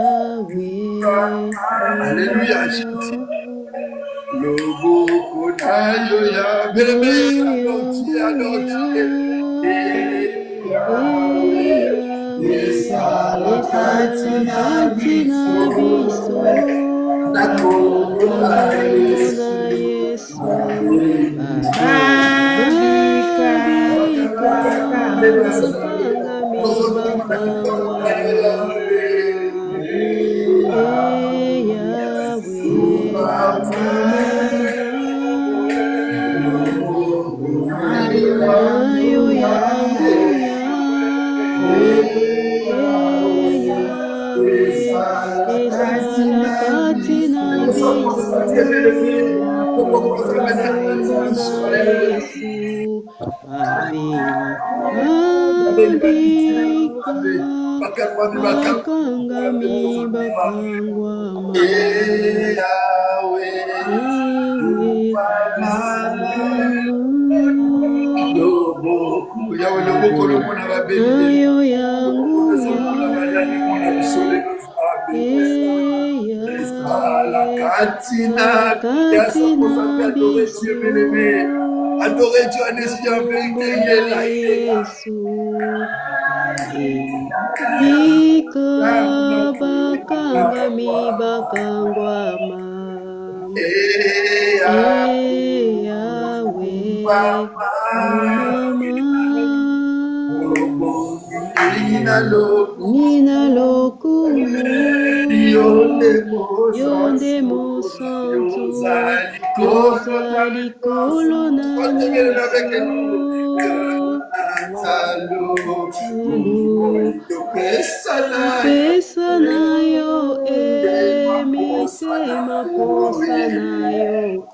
Alléluia. Loboko nayo ya bébé. Katina biso na Yesu babika bakangami bakangwa nayo yangu Esala katina biso na Yesu babika bakangami bakangwa nayo yangu Adorez Dieu en esprit en vérité, il est là, il est là. Bika bakangami bakangwa Yahweh Nina lokumu Yonde mo santo Yozali kolona Pesa nayo mitema posa nayo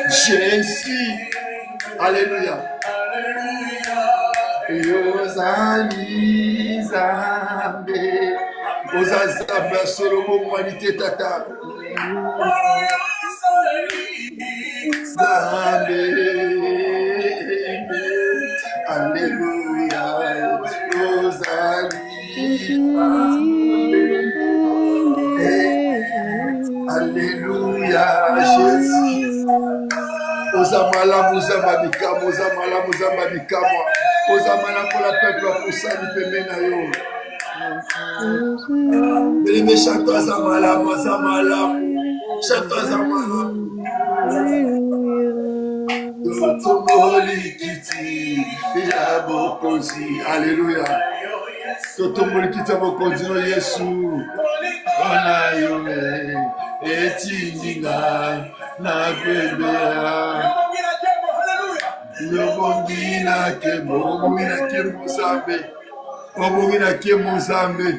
Jésus, alléluia. Yozali zambe, ozazaba solomo qualité tata. Zambe, alléluia. Yozali alléluia, Jésus. Ozamala muzamba bikamo, ozamala muzamba bikamo, ozamala pour la peuple pour ça du pembe na yo. Les méchants ozamala, ozamala, chante ozamala. Totomoli kiti ya bokozi, alléluia. Totomoli kiti ya bokozi no Yesu. Ona yo etindinga na bebea. Yobongina ke Mozambe. Obongina ke Mozambe.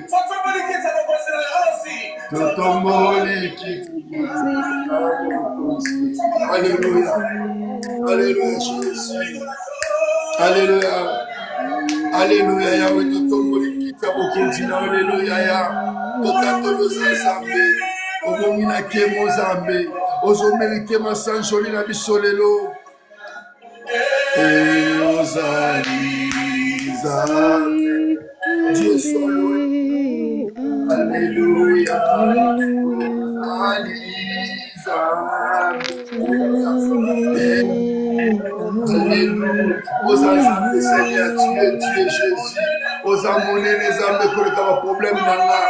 Totomoli kiti. Alléluia. Alléluia Jésus. Alléluia. Alléluia Yahweh totomoli kiti bokontina. Alléluia ya. Tokatoloza Zambe. Obongina ke Mozambe. Ozomérite ma sanjoli na bisolelo. Ozali Zambe. Dieu soit loué. Alléluia. Alléluia. Aux âmes de Seigneur, tu es Jésus. Aux âmes les âmes de que tu as un problème dans la.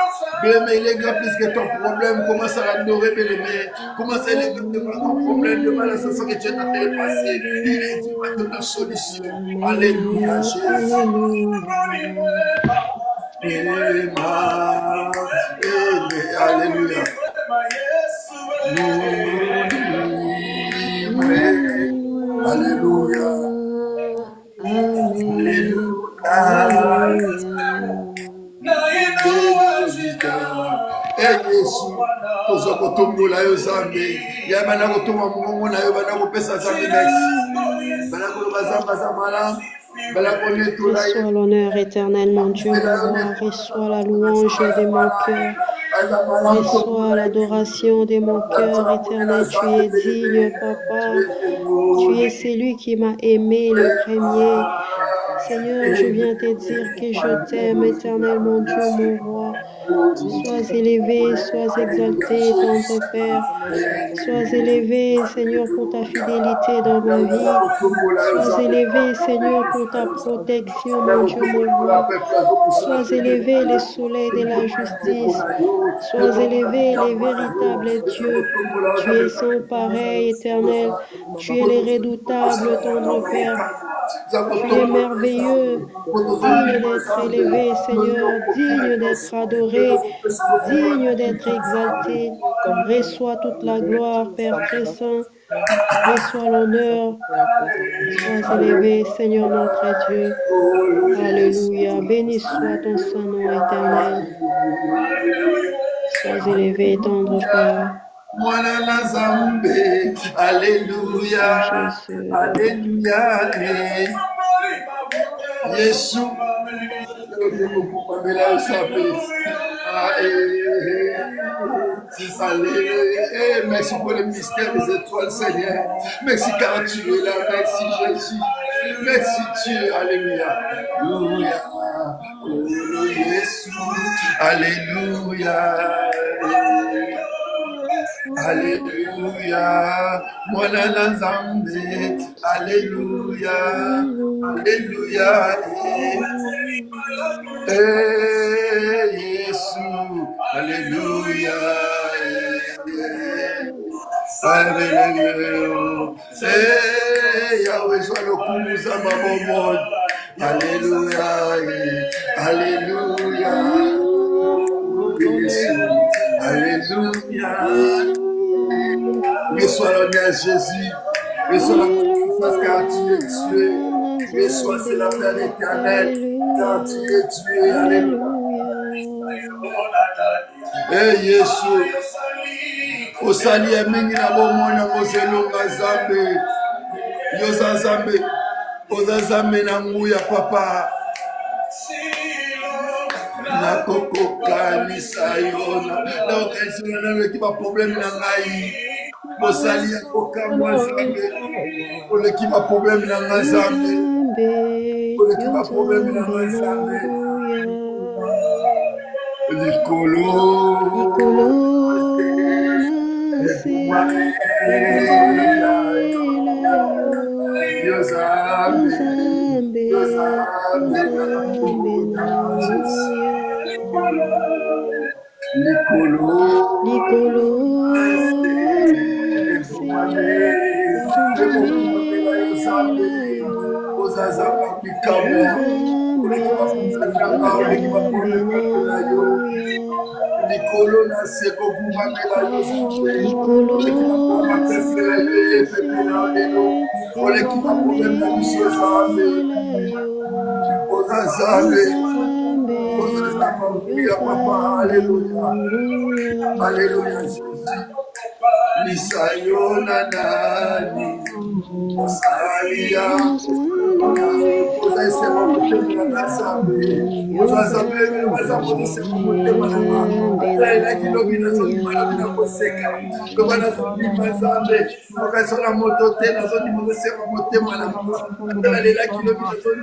Mais il est grand plus que ton problème. Commence à l'adorer, bien-aimé. Commence à l'élever devant ton problème, devant la sensation que tu es en train de passer. Il est dit, va te donner solution. Alléluia, Jésus. Alléluia. Alléluia. Yesu tozo kotombola yo Zambe ya bana kotomba mongo na yo bana kopesa Zambe merci bana koloba Zamba za malamu Reçois l'honneur éternel, mon Dieu, mon roi. Reçois la louange de mon cœur. Reçois l'adoration de mon cœur éternel. Tu es digne, Papa. Tu es celui qui m'a aimé le premier. Seigneur, je viens te dire que je t'aime, éternel, mon Dieu, mon roi. Sois élevé, sois exalté, tendre Père. Sois élevé, Seigneur, pour ta fidélité dans ma vie. Sois élevé, Seigneur, pour ta protection, mon Dieu, mon roi. Sois élevé, le soleil de la justice. Sois élevé, les véritables dieux. Tu es sans pareil, éternel. Tu es le redoutable, tendre Père. Tu es merveilleux, digne d'être élevé, Seigneur, digne d'être adoré, digne d'être exalté. Reçois toute la gloire, Père très saint. Reçois l'honneur. Sois élevé, Seigneur notre Dieu. Alléluia. Béni soit ton saint nom éternel. Sois élevé, tendre Père. Alléluia. Alléluia. Jésus. Merci pour le mystère des étoiles, Seigneur. Merci car tu es là. Merci Jésus. Merci Dieu. Alléluia. Alléluia. Alléluia. Mwana na Nzambe. Alléluia. Alléluia. Jésus. Alléluia. Alléluia. Yahweh soit le kumuza mamomon. Alléluia. Alléluia. Alléluia. Reçois l'honneur Jésus. Reçois la puissance car tu es tué. Reçois c'est la paix éternelle car tu es tué. Alléluia. Eh Yesu. Osali mingi na bomona kozelonga Nzambe. Yoza Nzambe. Oza Nzambe na nguya papa. Nakokokanisa yona nakokanisa yona leki baproblème na ngai mosali akokamwa Nzambe oleki baproblème na ngai Nzambe oleki baproblème na ngai Nzambe likolo Alléluia Lisayona nani Osalia Osaisema mutema na Nzambe Osaisema mutema na Nzambe Ela kilomita zoni malabina koseka Kobana zoni Nzambe Okasona moto te na zoni mosema mutema na Nzambe Ela kilomita zoni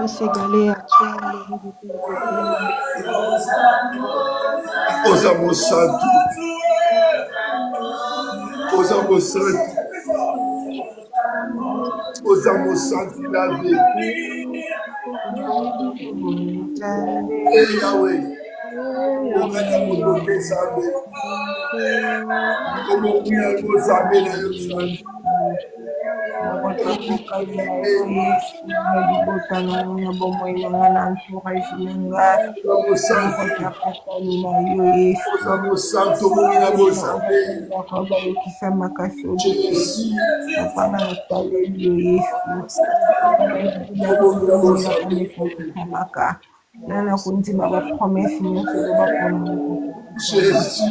s'égaler à toi, le véritable Père. Osamo Santo. Osamo Santo. Osamo Santo la vie. Et Yahweh. Okada motoke Zambe. Como kuya ko Zambe na yo Santo. Nana kunzima ba promesse nyonso bakona Jésus,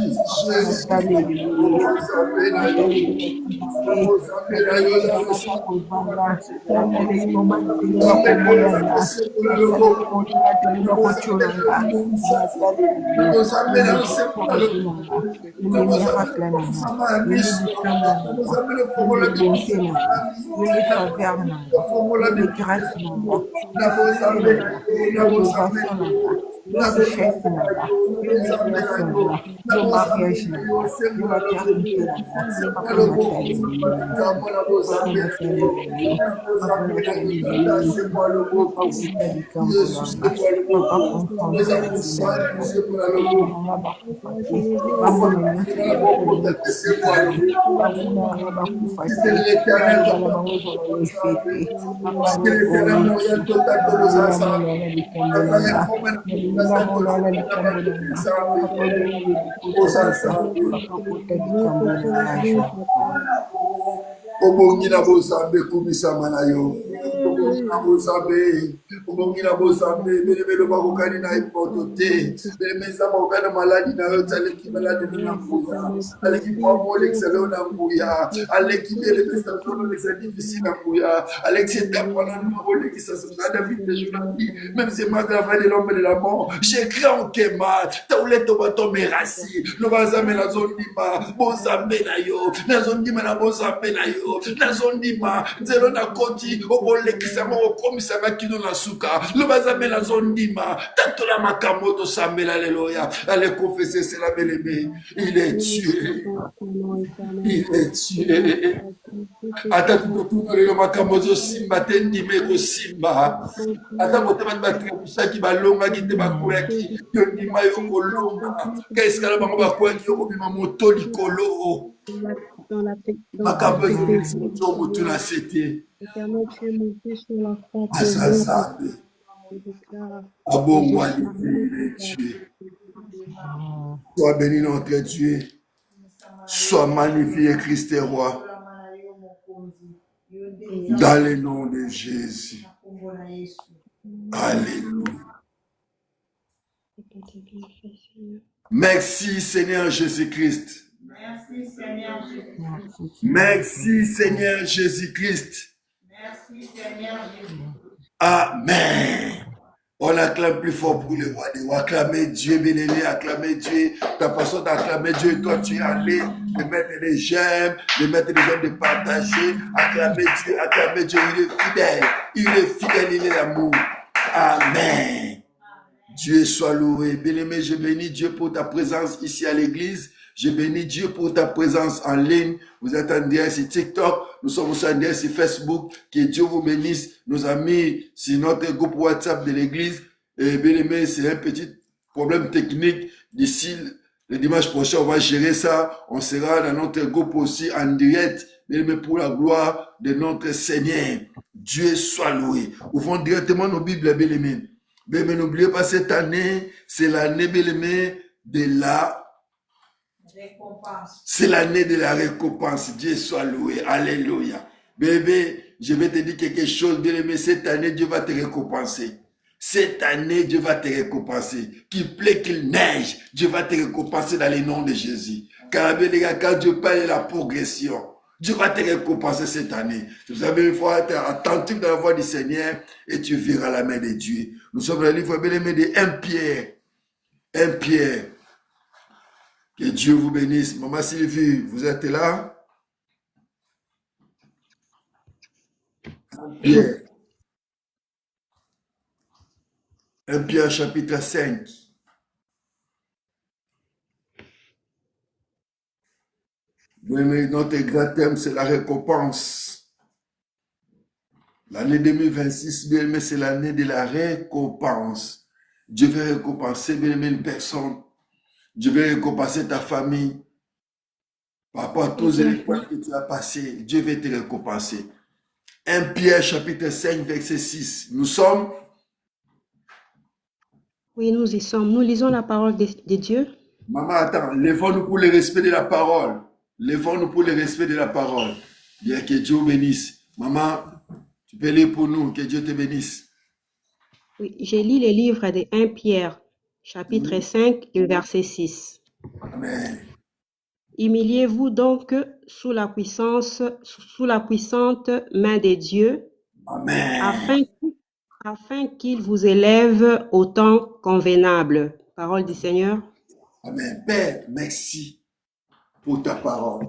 Obongina bozambe kubisa manayo. même si ma grave de l'homme de la mort, j'écris en Kema, Taoulet Tobato Merasi, Novazame la zone d'Ima, Bozambe na yo, na zone d'Ima na Bozambe na yo, na zone d'Ima, Zelo na Koti, Obole Kisama, Okomisama Kino na Suka, Novazame la zone d'Ima, Tatola Makamoto Samela Leloya, allez confesser, c'est la belle aimée, il est tué, il est tué. Ata kutokuno lelo makamozo simba tendime ko simba ata motema batrebisa ki balonga ki te bakwaki yo ndima yo kolonga qu'est-ce que bango bakwaki yo kobima moto likolo makamozo yo moto na sete asasabe abongwa il est tué. Sois béni notre Dieu, sois magnifié Christ est roi. Dans le nom de Jésus. Alléluia. Merci Seigneur Jésus-Christ. Merci Seigneur Jésus-Christ. Merci Seigneur Jésus-Christ. Merci Seigneur Jésus. Amen. On acclame plus fort pour le roi des rois. Acclamez Dieu, bien-aimé, acclamez Dieu. Ta façon d'acclamer Dieu, toi tu es allé de mettre des j'aime, de partager. Acclamez Dieu, il est fidèle. Il est fidèle, il est l'amour. Amen. Dieu soit loué. Bien-aimé, je bénis Dieu pour ta présence ici à l'église. Je bénis Dieu pour ta présence en ligne. Vous êtes en direct sur TikTok. Nous sommes aussi en direct sur Facebook. Que Dieu vous bénisse. Nos amis sur notre groupe WhatsApp de l'église. Et bien aimé, c'est un petit problème technique. D'ici le dimanche prochain, on va gérer ça. On sera dans notre groupe aussi en direct. Bien aimé, pour la gloire de notre Seigneur. Dieu soit loué. Ouvrons directement nos Bibles, bien aimé. Mais n'oubliez pas, cette année, c'est l'année, bien aimé, de la récompense. C'est l'année de la récompense. Dieu soit loué. Alléluia. Bébé, je vais te dire quelque chose, bien aimé. Cette année, Dieu va te récompenser. Cette année, Dieu va te récompenser. Qu'il plaît, qu'il neige, Dieu va te récompenser dans le nom de Jésus. Car bien les gars, quand Dieu parle de la progression, Dieu va te récompenser cette année. Vous savez, il faut être attentif dans la voix du Seigneur et tu verras la main de Dieu. Nous sommes dans le livre bien aimé de 1 Pierre. 1 Pierre. Que Dieu vous bénisse. Maman Sylvie, vous êtes là? 1 Pierre. 1 Pierre chapitre 5. Notre grand thème, c'est la récompense. L'année 2026, bien aimé, c'est l'année de la récompense. Dieu veut récompenser, bien aimé, une personne. Dieu veut récompenser ta famille. Par rapport à tous les épreuves que tu as passées, Dieu veut te récompenser. 1 Pierre chapitre 5, verset 6. Nous sommes? Oui, nous y sommes. Nous lisons la parole de Dieu. Maman, attends, lèvons-nous pour le respect de la parole. Lèvons-nous pour le respect de la parole. Bien que Dieu vous bénisse. Maman, tu peux lire pour nous. Que Dieu te bénisse. Oui, j'ai lu le livre de 1 Pierre, chapitre 5, le verset 6. Amen. Humiliez-vous donc sous la puissante main de Dieu, Amen. afin qu'il vous élève au temps convenable. Parole du Seigneur. Amen. Père, merci pour ta parole.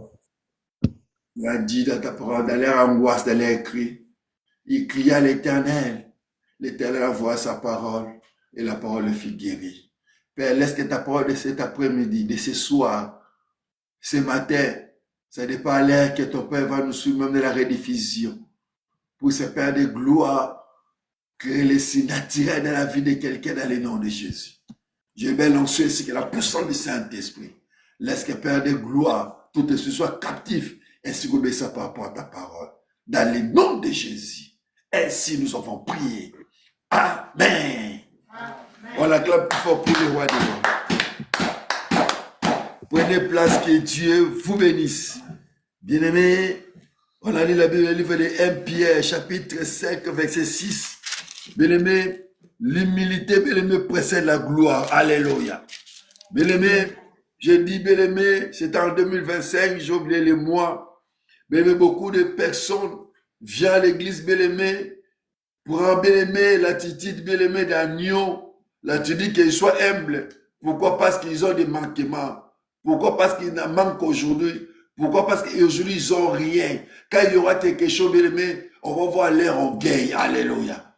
Tu as dit dans ta parole, dans leur angoisse, dans leur cri, il cria à l'Éternel. L'Éternel a envoyé sa parole et la parole le fit guérir. Père, laisse que ta parole de cet après-midi, de ce soir, ce matin, ça n'est pas l'air que ton Père va nous suivre même de la rediffusion. Pour ce Père de gloire, créer les signes naturels dans la vie de quelqu'un dans le nom de Jésus. Je vais lancer ici que la puissance du Saint-Esprit, laisse que Père de gloire, tout ce soit captif, ainsi qu'obéissant par rapport à ta parole. Dans le nom de Jésus. Ainsi nous avons prié. Amen. On acclame plus fort pour le roi des rois. Prenez place, que Dieu vous bénisse. Bien-aimés, On a lu la Bible, le livre de 1 Pierre, chapitre 5, verset 6. Bien-aimé, l'humilité, bien-aimé, précède la gloire. Alléluia. Bien-aimé, j'ai dit, bien-aimé, c'est en 2025, j'ai oublié les mois. Bien-aimé, beaucoup de personnes viennent à l'église, bien-aimé, pour un bien-aimé, l'attitude, bien-aimé, d'agneau. Là, tu dis qu'ils soient humbles. Pourquoi? Parce qu'ils ont des manquements. Pourquoi? Parce qu'ils en manquent aujourd'hui. Pourquoi? Parce qu'aujourd'hui, ils n'ont rien. Quand il y aura quelque chose, bien aimé, on va voir leur orgueil. Alléluia.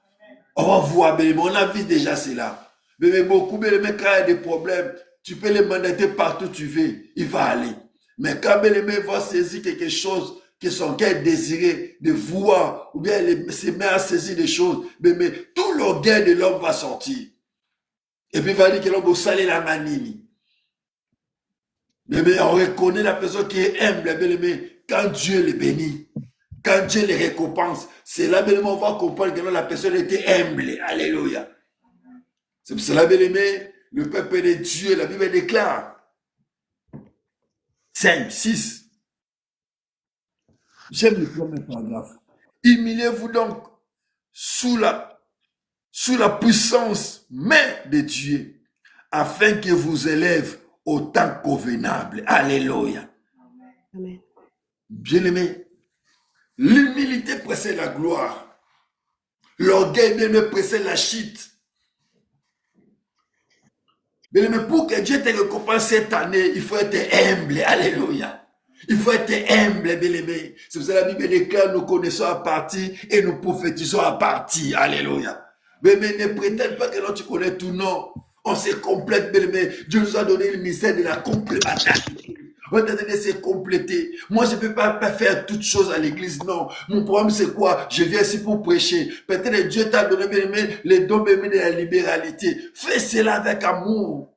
On va voir, bien aimé. On a vu déjà cela. Mais beaucoup, bien aimé, quand il y a des problèmes, tu peux les mandater partout où tu veux. Il va aller. Mais quand bien aimé va saisir quelque chose que son cœur désirait de voir, ou bien se met à saisir des choses, mais tout l'orgueil de l'homme va sortir. Et puis il va dire que l'homme va saler la manine. Mais on reconnaît la personne qui est humble, bien aimé, quand Dieu les bénit, quand Dieu les récompense. C'est là, bien aimé, on va comprendre que la personne était humble. Alléluia. C'est pour cela, bien aimé, le peuple de Dieu, la Bible déclare 5, 6. J'aime le premier paragraphe. Humiliez-vous donc sous la puissance même de Dieu, afin qu'il vous élève au temps convenable. Alléluia. Amen. Bien-aimé, l'humilité précède la gloire. L'orgueil, bien-aimé, précède la chute. Bien-aimé, pour que Dieu te récompense cette année, il faut être humble. Alléluia. Il faut être humble, bien-aimé. C'est pour ça que la Bible déclare, nous connaissons à partir et nous prophétisons à partir. Alléluia. Mais ne prétends pas que non, tu connais tout, non. On se complète, bien-aimé. Dieu nous a donné le mystère de la complémentarité. On t'a donné de se compléter. Moi, je ne peux pas faire toutes choses à l'église, non. Mon problème, c'est quoi? Je viens ici pour prêcher. Peut-être Dieu t'a donné, bien-aimé, les dons, bien-aimé, de la libéralité. Fais cela avec amour.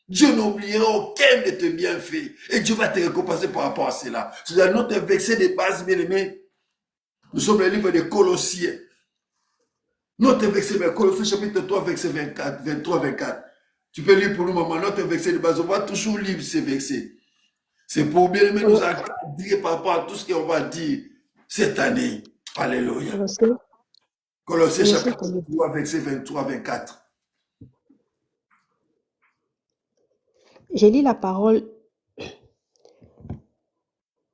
Dieu n'oubliera aucun de tes bienfaits. Et Dieu va te récompenser par rapport à cela. C'est notre verset de base, bien-aimé. Nous sommes dans le livre de Colossiens. Notre verset, Colossiens chapitre 3, verset 23-24. Tu peux lire pour nous, maman, notre verset de base. On va toujours lire ces versets. C'est pour bien-aimé nous dire par rapport à tout ce qu'on va dire cette année. Alléluia. Colossiens chapitre 3, verset 23-24. J'ai lu la parole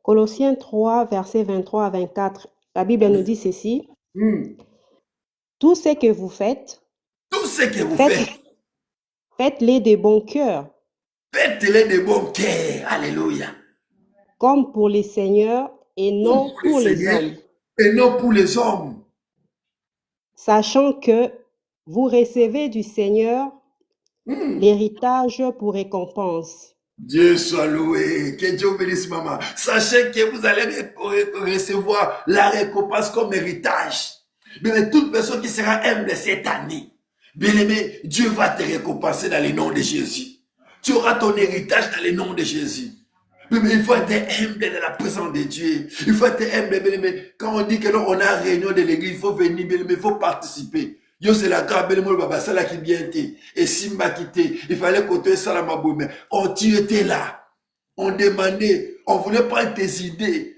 Colossiens 3, versets 23 à 24. La Bible nous dit ceci. Tout ce que vous faites, faites-les de bon cœur. Faites-les de bon cœur. Alléluia. Comme pour les seigneurs et non pour les hommes. Et non pour les hommes. Sachant que vous recevez du Seigneur l'héritage pour récompense. Dieu soit loué. Que Dieu bénisse, maman. Sachez que vous allez recevoir la récompense comme héritage. Mais toute personne qui sera humble cette année, bien aimé, Dieu va te récompenser dans le nom de Jésus. Tu auras ton héritage dans le nom de Jésus. Mais il faut être humble dans la présence de Dieu. Il faut être humble, bien aimé. Quand on dit que là, on a une réunion de l'église, il faut venir, bien aimé, il faut participer. Yo, c'est la grave, bien aimé, baba, ça là qui bien été. Et Simba quitté, il fallait côté ça là, ma boue, mais tu étais là. On demandait, on voulait prendre tes idées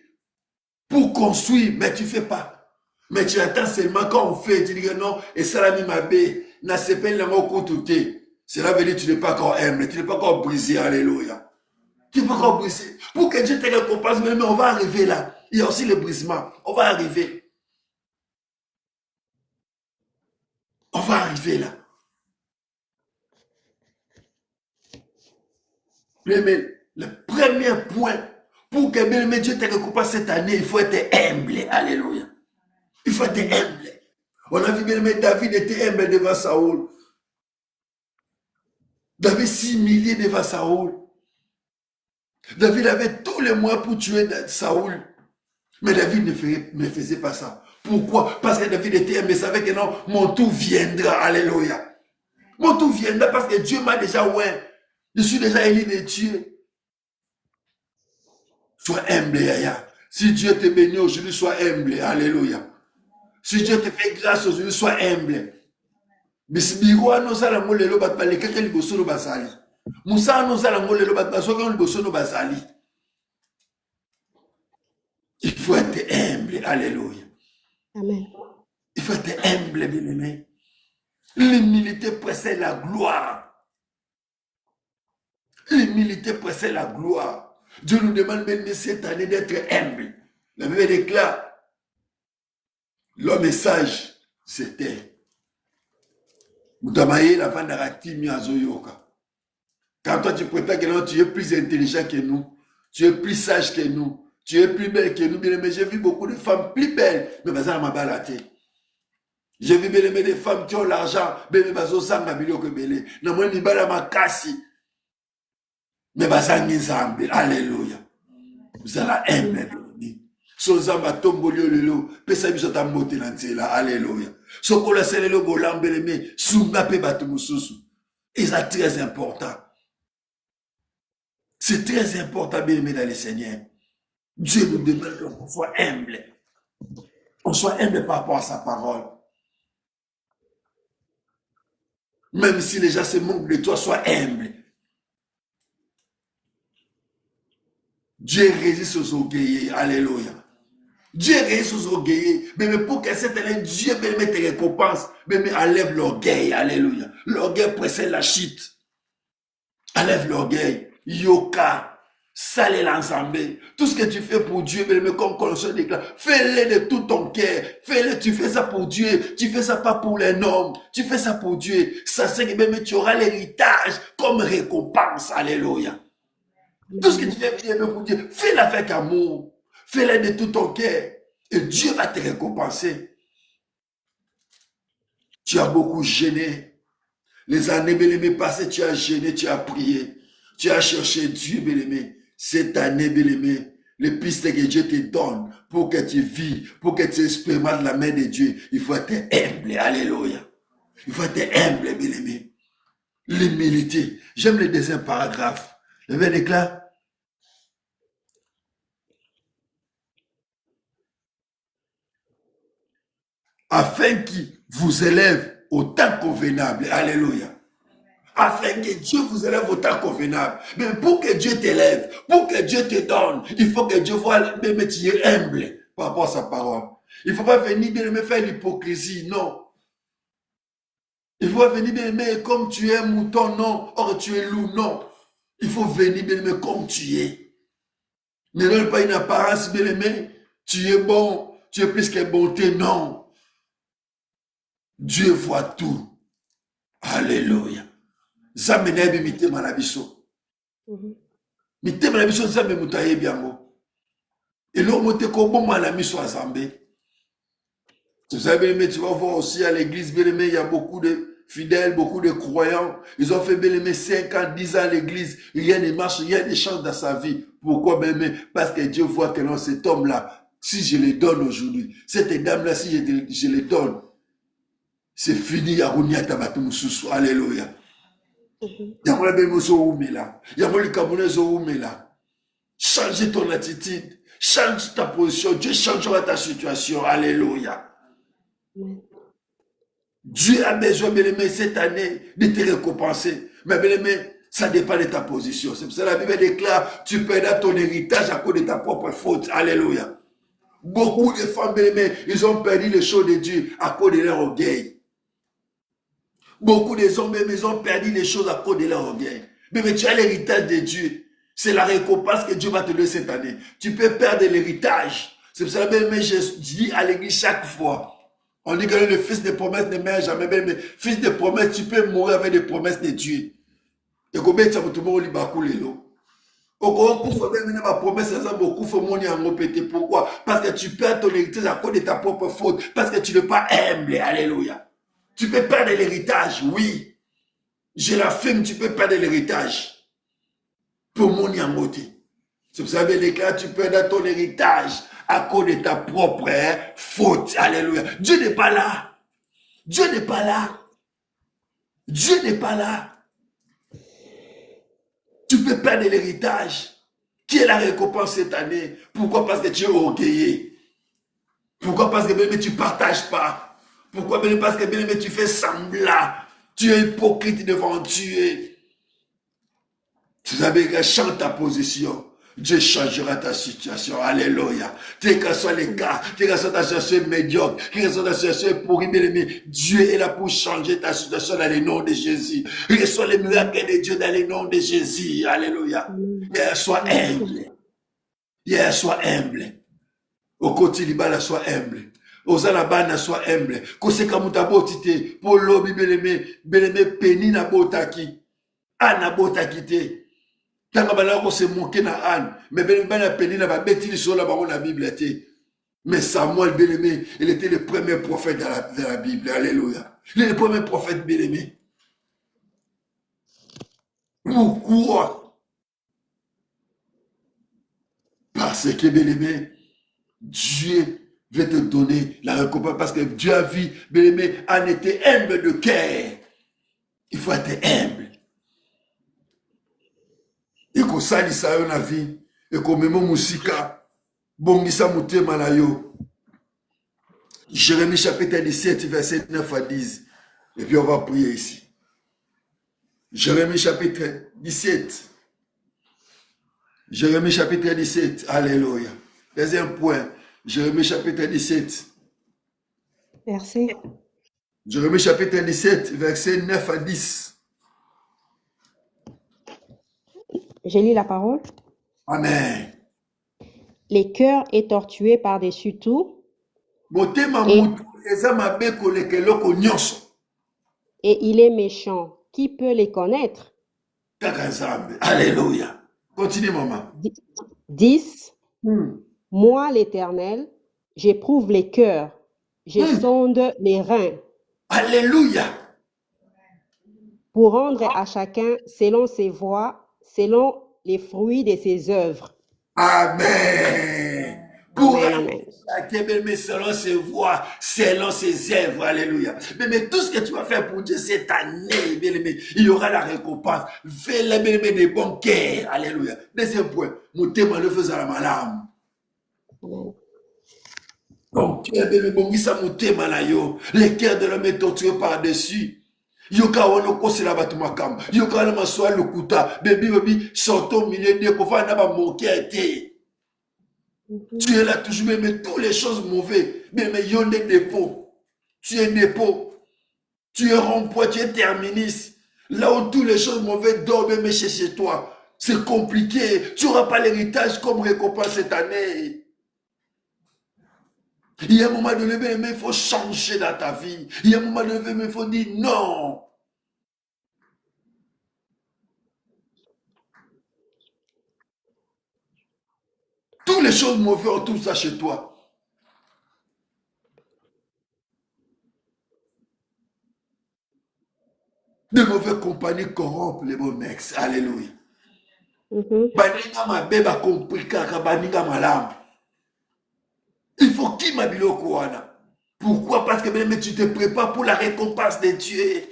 pour construire, mais tu fais pas. Mais tu attends seulement quand on fait, tu dis que non, et ça là, ma bé, n'a se peine la mort contouté. Cela veut dire que tu n'es pas encore humble, tu n'es pas encore brisé, alléluia. Tu n'es pas encore brisé. Pour que Dieu te récompense, mais on va arriver là. Il y a aussi le brisement. On va arriver. On va arriver là. Mais le premier point, pour que Dieu te récompense cette année, il faut être humble, alléluia. Il faut être humble. On a vu bien aimé, David était humble devant Saoul. David s'humiliait devant Saoul. David avait tous les moyens pour tuer Saoul. Mais David ne faisait pas ça. Pourquoi? Parce que David était humble, il savait que non, mon tour viendra. Alléluia. Mon tour viendra parce que Dieu m'a déjà oint. Je suis déjà élu de Dieu. Sois humble, Yaya. Si Dieu te bénit aujourd'hui, sois humble. Alléluia. Si Dieu te fait grâce aujourd'hui, sois humble. Bisbiro nous allons moller le bat balé quelqu'un liboso no basali. Moussa nous allons moller le bat baso quelqu'un liboso no basali. Il Il faut être humble. Alléluia. Amen. Il faut être humble, bien-aimé. L'humilité précède la gloire. L'humilité précède la gloire. Dieu nous demande même cette année d'être humble. La Bible déclare, l'homme est sage, c'était. Moutamaye la vandarati miazoyoka. Quand toi tu prétends que non, tu es plus intelligent que nous, tu es plus sage que nous, tu es plus belle que nous, bien aimé. J'ai vu beaucoup de femmes plus belles, mais ça m'a balaté. J'ai vu bien aimé des femmes qui ont l'argent, mais bazo sanga bilio que belé. Na moi ni bala makasi. Mais bazangi zambe. Alléluia. Vous allez aimer. Sozamba tombolio lelo, pesa biso ta mbote na nzela. Alléluia. Sokola selelo bolambeleme, sunga pe batu mususu. Et c'est très important. C'est très important, bien aimé dans le Seigneur. Dieu nous demande qu'on soit humble. On soit humble par rapport à sa parole. Même si les gens se moquent de toi, sois humble. Dieu résiste aux orgueillés. Alléluia. Dieu résiste aux orgueillés. Mais pour que cette année, Dieu te récompense. Mais enlève l'orgueil. Alléluia. L'orgueil précède la chute. Enlève l'orgueil. Yoka. Salé l'ensemble. Tout ce que tu fais pour Dieu, mais comme Colossiens déclare, fais-le de tout ton cœur. Fais-le, tu fais ça pour Dieu. Tu fais ça pas pour les hommes. Tu fais ça pour Dieu. Ça c'est que même tu auras l'héritage comme récompense. Alléluia. Tout ce que tu fais bien pour Dieu, fais-le avec amour. Fais-le de tout ton cœur. Et Dieu va te récompenser. Tu as beaucoup gêné. Les années bien-aimées passées, tu as gêné, tu as prié. Tu as cherché Dieu, bien-aimé. Cette année, bien-aimé, les pistes que Dieu te donne pour que tu vis, pour que tu expérimentes la main de Dieu, il faut être humble. Alléluia. Il faut être humble, bien-aimé. L'humilité. J'aime le deuxième paragraphe. Le verset déclare, afin qu'il vous élève au temps convenable. Alléluia. Afin que Dieu vous élève au temps convenable. Mais pour que Dieu t'élève, pour que Dieu te donne, il faut que Dieu voit même tu es humble par rapport à sa parole. Il ne faut pas venir bien aimer faire l'hypocrisie, non. Il faut venir bien aimer comme tu es mouton, non. Or tu es loup, non. Il faut venir bien aimer comme tu es. Ne donne pas une apparence bien aimé. Tu es bon, tu es plus que bonté, non. Dieu voit tout. Alléluia. Zambe na yebi mitema na biso. Mitema na biso zambe mutu ayebi yango. Eloko mote ko bomwa na miso à Zambé. Tu vas voir aussi à l'église, bien aimé, il y a beaucoup de fidèles, beaucoup de croyants. Ils ont fait bien aimé 5 ans, 10 ans à l'église. Rien ne marche, rien ne change dans sa vie. Pourquoi bien aimé? Parce que Dieu voit que non, cet homme-là, si je le donne aujourd'hui, cette dame-là, si je le donne, c'est fini. Alléluia. Change ton attitude, change ta position, Dieu changera ta situation. Alléluia. Dieu a besoin, bien aimé, cette année de te récompenser. Mais bien aimé, ça dépend de ta position. C'est pour ça que la Bible déclare, tu perdras ton héritage à cause de ta propre faute. Alléluia. Beaucoup de femmes, bien aimées, ils ont perdu les choses de Dieu à cause de leur orgueil. Beaucoup de hommes, ils ont perdu les choses à cause de leur orgueil. Mais tu as l'héritage de Dieu. C'est la récompense que Dieu va te donner cette année. Tu peux perdre l'héritage. C'est pour ça que je dis à l'église chaque fois. On dit que le fils de promesse ne meurt jamais. Mais fils de promesse, tu peux mourir avec des promesses de Dieu. Et combien tu as tout le monde pourquoi? Parce que tu perds ton héritage à cause de ta propre faute. Parce que tu n'es pas humble. Alléluia. Tu peux perdre l'héritage, oui. Je l'affirme, tu peux perdre l'héritage. Pour mon yangoté. C'est pour ça que déclare, tu perds ton héritage à cause de ta propre faute. Alléluia. Dieu n'est pas là. Dieu n'est pas là. Dieu n'est pas là. Tu peux perdre l'héritage. Qui est la récompense cette année? Pourquoi? Parce que tu es orgueillé. Pourquoi? Parce que même tu ne partages pas. Pourquoi? Parce que bien tu fais semblant. Tu es hypocrite devant Dieu. Tu savais que chante ta position. Dieu changera ta situation. Alléluia. Quel que soit les cas, quelle que soit ta situation médiocre, quelle que soit ta situation pourrie, bien-aimé, Dieu est là pour changer ta situation dans le nom de Jésus. Reçois les miracles de Dieu dans le nom de Jésus. Alléluia. Sois humble. Sois humble. Au côté libala, sois humble. Ozalabana, sois humble. Koseka mutabotite, polo bibeleme, beleme peni na botaki. Ana botaki te. Tanga bala ko se moquer na Anne, mais beleme bana peni na ba beti sur la baron la Bible te. Mais Samuel Bélémé, il était le premier prophète de la Bible. Alléluia. Il est le premier prophète Bélémé. Pourquoi? Parce que Bélémé, Dieu veut te donner la récompense. Parce que Dieu a vu Bélémé en était humble de cœur. Il faut être humble. Et qu'on salisse à la vie. Et qu'on mette mon musika. Bongisa mutema na yo. Jérémie chapitre 17, verset 9 à 10. Et puis on va prier ici. Jérémie chapitre 17. Jérémie chapitre 17. Alléluia. Deuxième point. Jérémie chapitre 17. Verset. Jérémie chapitre 17, verset 9 à 10. Je lis la parole. Amen. Les cœurs étortués par-dessus tout. Et il est méchant. Qui peut les connaître? Alléluia. Continue, maman. 10. Moi, l'Éternel, j'éprouve les cœurs. Je sonde les reins. Alléluia. Pour rendre à chacun selon ses voies, selon les fruits de ses œuvres. Amen. Pour Amen. chacun, selon ses voies, selon ses œuvres. Alléluia. Mais tout ce que tu vas faire pour Dieu cette année, il y aura la récompense. Fais-le des bons cœurs. Alléluia. Deuxième point. Mon témoin le faisait à ma lame. Donc, les cœurs de l'homme est torturé par-dessus. Yoka wano kosi la batu makam. Yoka wano maswa lukuta. Baby, sortons milieu de kofa n'a pas manqué. Tu es là toujours, mais toutes les choses mauvaises. Mais il y a des dépôts. Tu es dépôt. Tu es rond-point, tu es terministe. Là où toutes les choses mauvaises dorment, mais chez toi. C'est compliqué. Tu n'auras pas l'héritage comme récompense cette année. Il y a un moment donné, mais il faut changer dans ta vie. Il y a un moment donné, mais il faut dire non. Toutes les choses mauvaises, on trouve ça chez toi. De mauvaises compagnies corrompent les bons mecs. Alléluia. Baninga mabeba compliqué, baninga malam. Il faut qui m'a bilo kouana. Pourquoi? Parce que même tu te prépares pour la récompense de Dieu.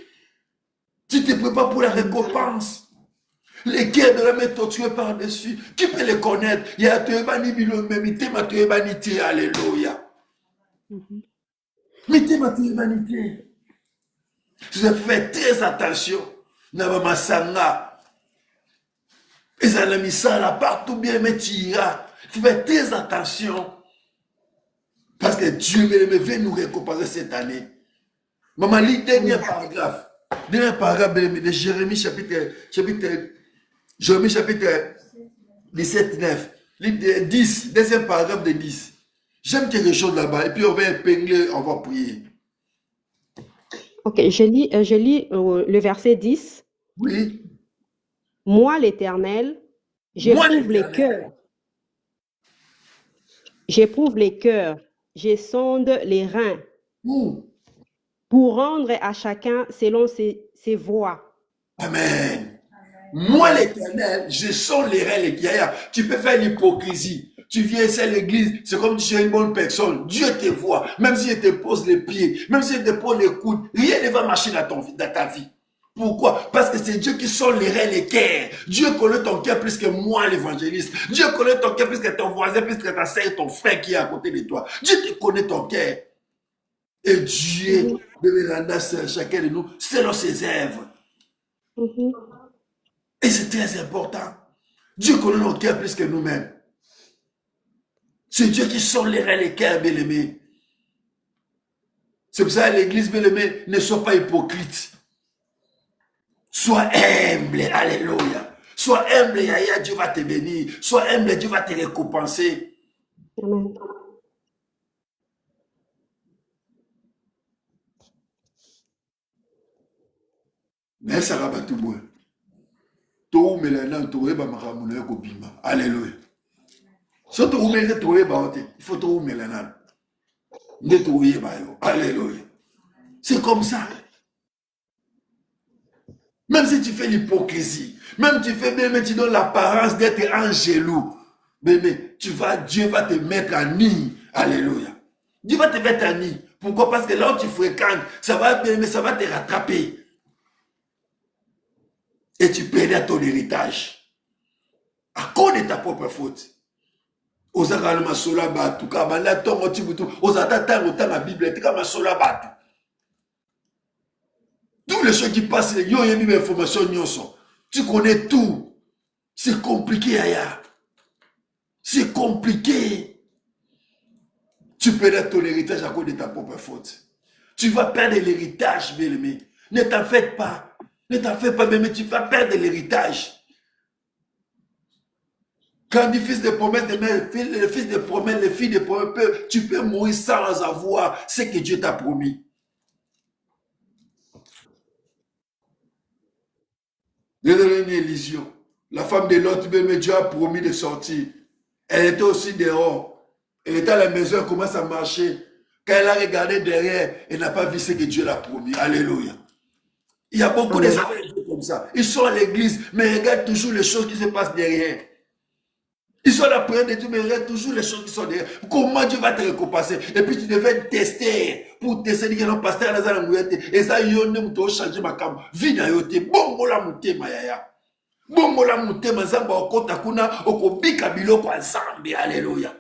Tu te prépares pour la récompense. Les cœurs de l'homme sont tués par-dessus. Qui peut les connaître? Il y a Tebani bilo memite ma Tebanité. Alléluia. Mite ma Tebanité. Je fais très attention. Naba masanga. Les amis ça là partout bien mais tu iras. Fais très attention. Parce que Dieu veut nous récompenser cette année. Maman, lis dernier paragraphe. Dernier paragraphe de Jérémie chapitre 17, 9. Lis 10, deuxième paragraphe de 10. J'aime quelque chose là-bas. Et puis on va épingler, on va prier. Ok, je lis le verset 10. Oui. Moi, l'Éternel, j'éprouve les cœurs. J'éprouve les cœurs. Je sonde les reins pour rendre à chacun selon ses voies. Amen. Moi, l'Éternel, je sonde les reins, les gaillards. Tu peux faire l'hypocrisie. Tu viens ici à l'église, c'est comme si tu es une bonne personne. Dieu te voit. Même si je te pose les pieds, même si je te pose les coudes, rien ne va marcher dans ta vie. Pourquoi? Parce que c'est Dieu qui sonde les reins, les cœurs. Dieu connaît ton cœur plus que moi, l'évangéliste. Dieu connaît ton cœur plus que ton voisin, plus que ta sœur, ton frère qui est à côté de toi. Dieu te connaît ton cœur. Et Dieu devait rendre chacun de nous selon ses œuvres. Et c'est très important. Dieu connaît nos cœurs plus que nous-mêmes. C'est Dieu qui sonderait les cœurs, bien-aimés. C'est pour ça que l'église, bien-aimés, ne soit pas hypocrite. Sois humble, alléluia. Sois humble, Yaya, Dieu va te bénir. Sois humble, Dieu va te récompenser. Amen. Mais ça va pas tout bon. Tout le monde tout va maramouna ko bima. Alléluia. So tout le monde tout va il faut tout le monde. Ne tout va yo. Alléluia. C'est comme ça. Même si tu fais l'hypocrisie, même tu fais même tu donnes l'apparence d'être un jaloux, mais Dieu va te mettre en nid. Alléluia. Dieu va te mettre en nid. Pourquoi? Parce que là où tu fréquentes, ça va te rattraper. Et tu perds ton héritage. À cause de ta propre faute. Tous les choses qui passent, tu connais tout. C'est compliqué, Aya. C'est compliqué. Tu perds ton héritage à cause de ta propre faute. Tu vas perdre l'héritage, bien-aimé. Ne t'en fais pas. Ne t'en fais pas, mais tu vas perdre l'héritage. Quand dit fils de promesse, le fils de promesse, les filles de promesse, tu peux mourir sans avoir ce que Dieu t'a promis. Dieu donne une illusion. La femme de l'autre, mais Dieu a promis de sortir. Elle était aussi dehors. Elle était à la maison, elle commence à marcher. Quand elle a regardé derrière, elle n'a pas vu ce que Dieu l'a promis. Alléluia. Il y a beaucoup de gens comme ça. Ils sont à l'église, mais regardent toujours les choses qui se passent derrière. Ils sont là près de Dieu, mais regardent toujours les choses qui sont derrière. Comment Dieu va te récompenser? Et puis tu devais tester. Pour tester, dire non, pasteur, là, ça m'a et ça, il y a un changer ma cam. Vina yote, bon, mola mouté, mayaya. Bon, mola mouté, ma zamba, okota kuna, okobika biloko ensemble. Alléluia.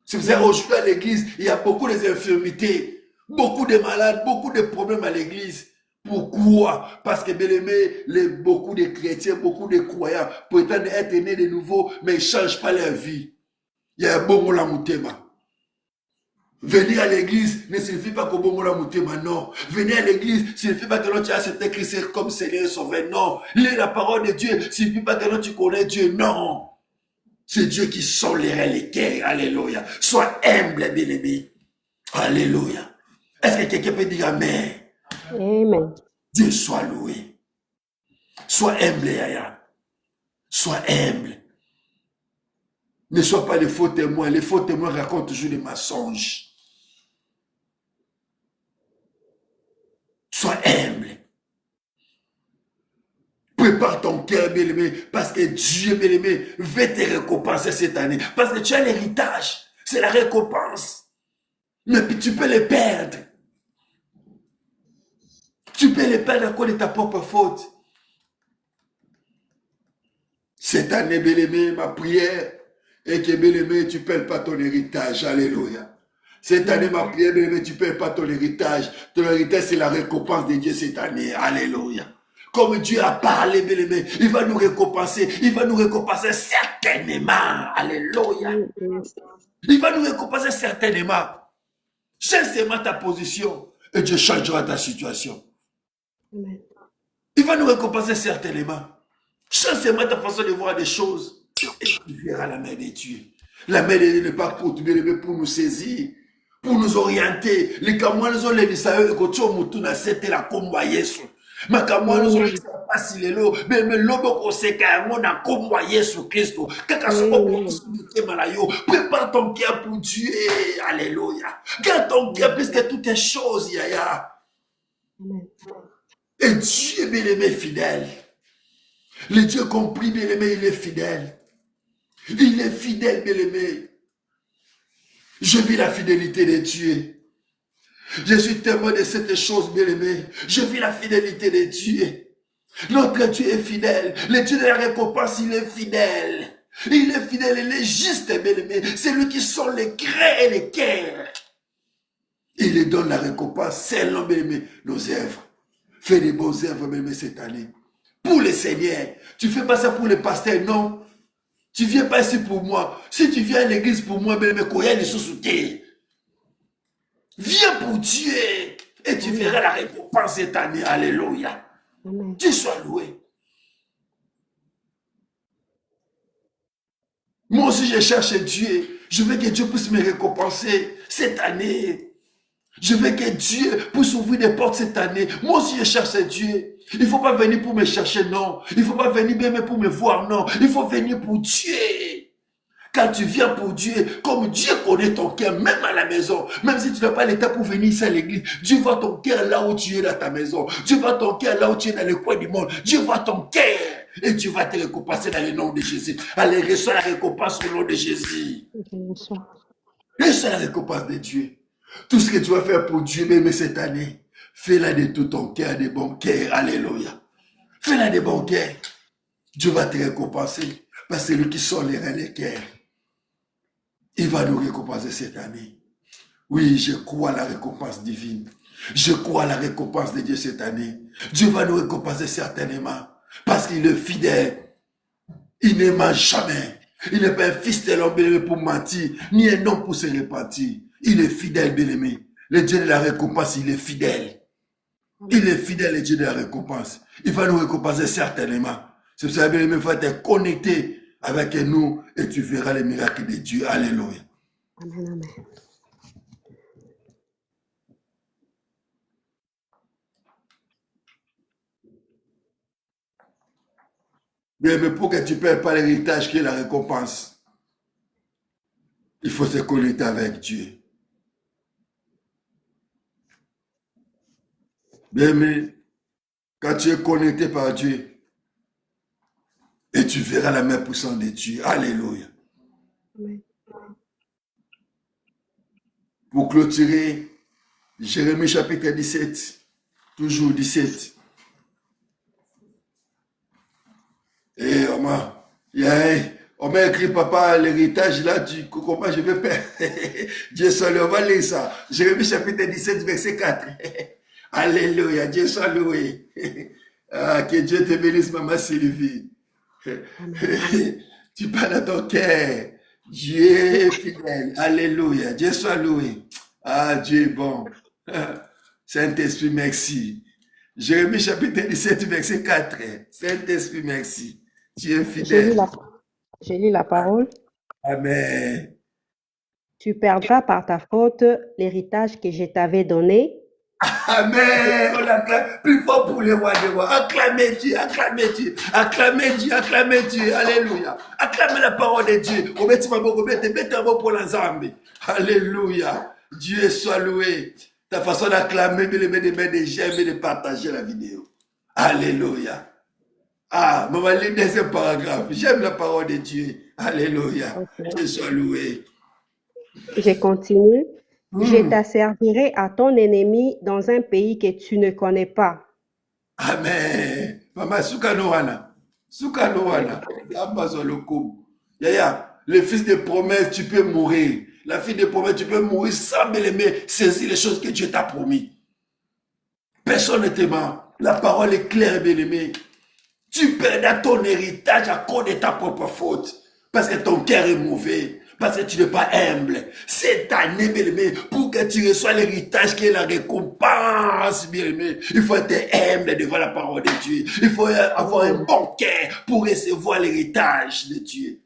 C'est pour ça qu'aujourd'hui à l'église, il y a beaucoup d'infirmités, beaucoup de malades, beaucoup de problèmes à l'église. Pourquoi? Parce que, bien aimé, beaucoup de chrétiens, beaucoup de croyants prétendent être nés de nouveau, mais ils ne changent pas leur vie. Il y a un bon mot la moutema. Venir à l'église ne signifie pas que bon mot la moutema, non. Venir à l'église ne signifie pas que l'on tu as accepté Christ comme Seigneur et Sauveur, non. Lire la parole de Dieu ne signifie pas que l'on tu connais Dieu, non. C'est Dieu qui solerait les cœurs, alléluia. Sois humble, bien aimé. Alléluia. Est-ce que quelqu'un peut dire Amen? Amen. Dieu soit loué. Sois humble, Yaya. Sois humble. Ne sois pas les faux témoins. Les faux témoins racontent toujours des mensonges. Sois humble. Prépare ton cœur, bien-aimé, parce que Dieu, bien-aimé, veut te récompenser cette année. Parce que tu as l'héritage. C'est la récompense. Mais tu peux les perdre. Tu peux les perdre à cause de ta propre faute. Cette année, bien-aimé, ma prière est que, bien-aimé, tu ne perds pas ton héritage. Alléluia. Cette année, ma prière, bien-aimé, tu ne perds pas ton héritage. Ton héritage, c'est la récompense de Dieu cette année. Alléluia. Comme Dieu a parlé, bien-aimé, il va nous récompenser. Il va nous récompenser certainement. Alléluia. Il va nous récompenser certainement. Change seulement ta position et Dieu changera ta situation. Amen. Il va nous récompenser certainement. Change seulement ta façon de voir des choses et tu verras la main de Dieu. La main de Dieu n'est pas pour nous saisir, pour nous orienter. Les camoins nous ont les misayo et quand on a c'était la combat Yesu. Ma camoins nous ont pas si les lots, mais l'homme qu'on sait qu'on a combat Yesu Christ. Prépare ton cœur pour Dieu. Alléluia. Garde ton cœur plus que toutes les choses, Yaya. Amen. Et Dieu, bien-aimé, fidèle. Le Dieu compris, bien-aimé, il est fidèle. Il est fidèle, bien-aimé. Je vis la fidélité de Dieu. Je suis témoin de cette chose, bien-aimé. Je vis la fidélité de Dieu. Notre Dieu est fidèle. Le Dieu de la récompense, il est fidèle. Il est fidèle, il est juste, bien-aimé. C'est lui qui sort les grès et les cœurs. Il lui donne la récompense selon, bien-aimé, nos œuvres. Fais des bonnes œuvres, bien-aimé, cette année. Pour le Seigneur. Tu ne fais pas ça pour les pasteurs, non. Tu viens pas ici pour moi. Si tu viens à l'église pour moi, mais quoi, les sous viens pour Dieu et tu verras la récompense cette année. Alléluia. Dieu soit loué. Moi aussi, je cherche Dieu. Je veux que Dieu puisse me récompenser cette année. Je veux que Dieu puisse ouvrir des portes cette année. Moi aussi, je cherche Dieu. Il ne faut pas venir pour me chercher, non. Il ne faut pas venir même pour me voir, non. Il faut venir pour Dieu. Quand tu viens pour Dieu, comme Dieu connaît ton cœur, même à la maison, même si tu n'as pas l'état pour venir ici à l'église, Dieu voit ton cœur là où tu es dans ta maison. Dieu voit ton cœur là où tu es dans le coin du monde. Dieu voit ton cœur et Dieu va te récompenser dans le nom de Jésus. Allez, reçois la récompense au nom de Jésus. Reçois la récompense de Dieu. Tout ce que tu vas faire pour Dieu, même cette année, fais-la de tout ton cœur, de bon cœur. Alléluia. Fais-la de bon cœur. Dieu va te récompenser. Parce que c'est lui qui sort les cœurs. Il va nous récompenser cette année. Oui, je crois à la récompense divine. Je crois à la récompense de Dieu cette année. Dieu va nous récompenser certainement. Parce qu'il est fidèle. Il ne ment jamais. Il n'est pas un fils de l'homme bien-aimé pour mentir, ni un homme pour se repentir. Il est fidèle, bien-aimé. Le Dieu de la récompense, il est fidèle. Il est fidèle, le Dieu de la récompense. Il va nous récompenser certainement. C'est pour ça, bien-aimé, il faut être connecté avec nous et tu verras les miracles de Dieu. Alléluia. Amen, amen. Bien, mais pour que tu ne perdes pas l'héritage qui est la récompense, il faut se connecter avec Dieu. Bien, mais quand tu es connecté par Dieu, et tu verras la main puissante de Dieu. Alléluia. Amen. Pour clôturer, Jérémie chapitre 17, toujours 17. Et on m'a écrit, papa, l'héritage là, comment je vais faire? Dieu soit loué, on va lire ça. Jérémie chapitre 17, verset 4. Alléluia, Dieu soit loué. Ah, que Dieu te bénisse, maman Sylvie. Tu parles à ton cœur. Dieu est fidèle. Alléluia. Dieu soit loué. Ah, Dieu est bon. Saint-Esprit, merci. Jérémie chapitre 17, verset 4. Saint-Esprit, merci. Dieu est fidèle. Je lis la parole. Amen. Tu perdras par ta faute l'héritage que je t'avais donné. Amen. On acclame plus fort pour les rois des rois. Acclamez Dieu, acclamez Dieu, acclamez Dieu, acclamez Dieu. Alléluia. Acclamez la parole de Dieu. Alléluia. Dieu soit loué. Ta façon d'acclamer, de mettre des j'aime et de partager la vidéo. Alléluia. Ah, maman, lis le deuxième paragraphe. J'aime la parole de Dieu. Alléluia. Okay. Dieu soit loué. Je continue. Je t'asservirai à ton ennemi dans un pays que tu ne connais pas. Amen. Maman, Soukanoana. Soukanoana. Yaya, le fils de promesse, tu peux mourir. La fille de promesse, tu peux mourir sans bien-aimer saisir les choses que Dieu t'a promis. Personne ne te ment. La parole est claire, bien-aimé. Tu perds ton héritage à cause de ta propre faute. Parce que ton cœur est mauvais. Parce que tu n'es pas humble. Cette année, bien-aimé, pour que tu reçois l'héritage qui est la récompense, bien-aimé, il faut être humble devant la parole de Dieu. Il faut avoir un bon cœur pour recevoir l'héritage de Dieu.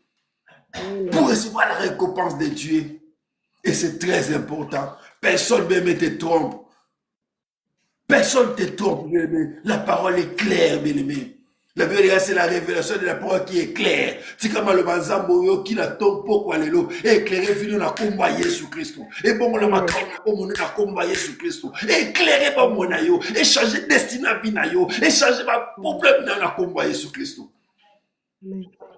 Pour recevoir la récompense de Dieu. Et c'est très important. Personne ne te trompe. Personne ne te trompe, bien-aimé. La parole est claire, bien-aimé. La Bible, c'est la révélation de la parole qui est claire. C'est comme le banzambo qui n'a tombe pour l'élo. Éclairé, fini, on a combat Jésus Christ. Et bon, on a combat Jésus Christ. Éclairé, bon, on a yo. Et changer destin à vie, et changer ma problème, on a combat Jésus Christ.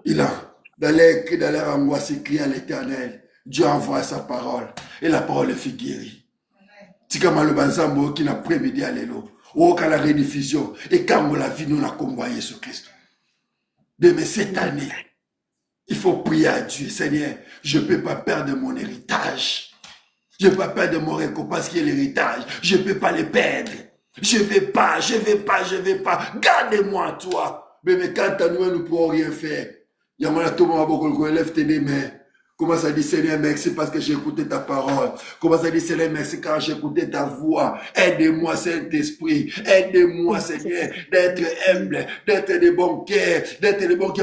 Il a, dans l'air angoisse, il crie à l'éternel. Dieu envoie sa parole. Et la parole est fait guérir. C'est comme le banzambo qui n'a prémédité à l'élo. Ou quand la rediffusion, et quand on la vie, nous la combat Jésus Christ. Mais cette année, il faut prier à Dieu. Seigneur, je ne peux pas perdre mon héritage. Je ne peux pas perdre mon récompense qui est l'héritage. Je ne peux pas le perdre. Je ne vais pas. Garde-moi, toi. Mais quand à nous, nous ne pourrons rien faire. Yamana Tomo Boko, lève tes mains. Commence à dire, Seigneur, merci parce que j'ai écouté ta parole. Commence à dire, Seigneur, merci quand j'ai écouté ta voix. Aide-moi, Saint-Esprit. Aide-moi, Seigneur, d'être humble, d'être de bon cœur,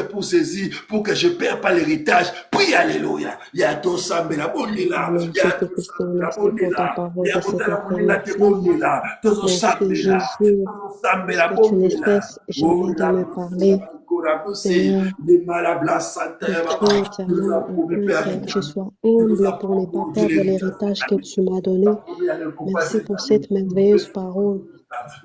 pour saisir, pour que je ne perde pas l'héritage. Prie, alléluia. Il y a ton sang, mais la bonne est là. Il y a ton sang, la bonne est là. Il y a ton sang, la bonne est là. Ton sang, est là. Que tu ne cesses jamais de me parler. Seigneur, que je sois humble pour ne pas perdre l'héritage que tu m'as donné. Merci pour cette merveilleuse parole.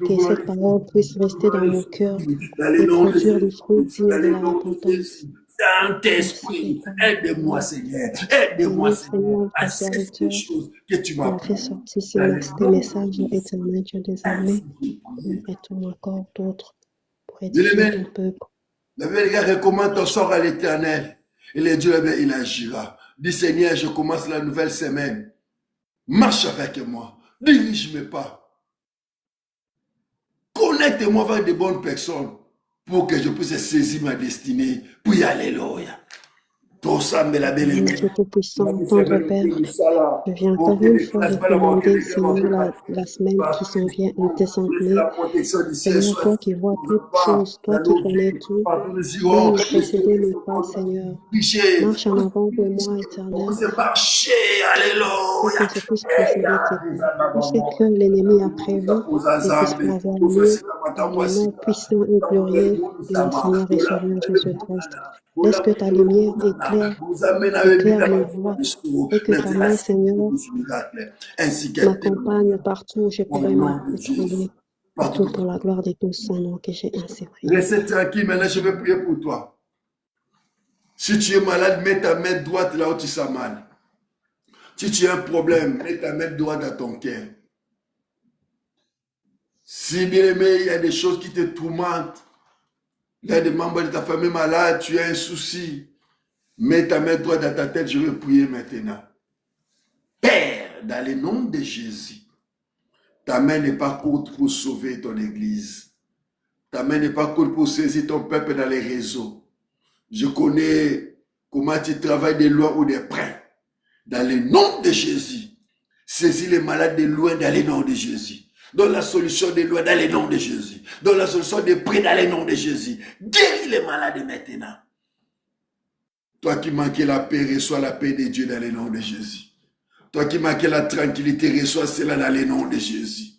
Que cette parole puisse rester dans mon cœur et produire des fruits dignes de la repentance. Saint-Esprit, aide-moi, Seigneur. Aide-moi, Seigneur, à cette chose que tu m'as fait sortir ces messages éternels, Dieu des armées. Mettons encore d'autres pour édifier ton peuple. La Bible recommande ton sort à l'Éternel. Et le Dieu, il agira. Dis, Seigneur, je commence la nouvelle semaine. Marche avec moi. Dirige mes pas. Connecte-moi avec de bonnes personnes pour que je puisse saisir ma destinée. Puis alléluia. Ton sang me la belle. Dieu Tout-Puissant, tendre Père, je viens encore une fois recommander, Seigneur, la semaine qui s'en vient, une descente. Seigneur, toi qui vois toutes choses, toi qui connais tout, viens me précéder mes pas, Seigneur. Marche en avant pour moi, Éternel. Pour que je puisse précéder tes pas. Tout ce que l'ennemi a prévu, je puisse avoir lieu dans le nom puissant et glorieux de notre Seigneur et Sauveur Jésus-Christ. Laisse que ta lumière éclaire mes voies et que ta main, Seigneur, m'accompagne partout où je pourrais me trouver. Et tout pour la gloire de ton Saint-Nom que j'ai ainsi prié. Reste tranquille, maintenant je vais prier pour toi. Si tu es malade, mets ta main droite là où tu sens mal. Si tu as un problème, mets ta main droite dans ton cœur. Si bien aimé, il y a des choses qui te tourmentent, il y a des membres de ta famille malade, tu as un souci, mets ta main droite dans ta tête, je vais prier maintenant. Père, dans le nom de Jésus, ta main n'est pas courte pour sauver ton église. Ta main n'est pas courte pour saisir ton peuple dans les réseaux. Je connais comment tu travailles de loin ou de près. Dans le nom de Jésus, saisis les malades de loin dans le nom de Jésus. Donne la solution de loin dans le nom de Jésus. Donne la solution de près dans le nom de Jésus. Guéris les malades maintenant. Toi qui manquais la paix, reçois la paix de Dieu dans le nom de Jésus. Toi qui manquais la tranquillité, reçois cela dans le nom de Jésus.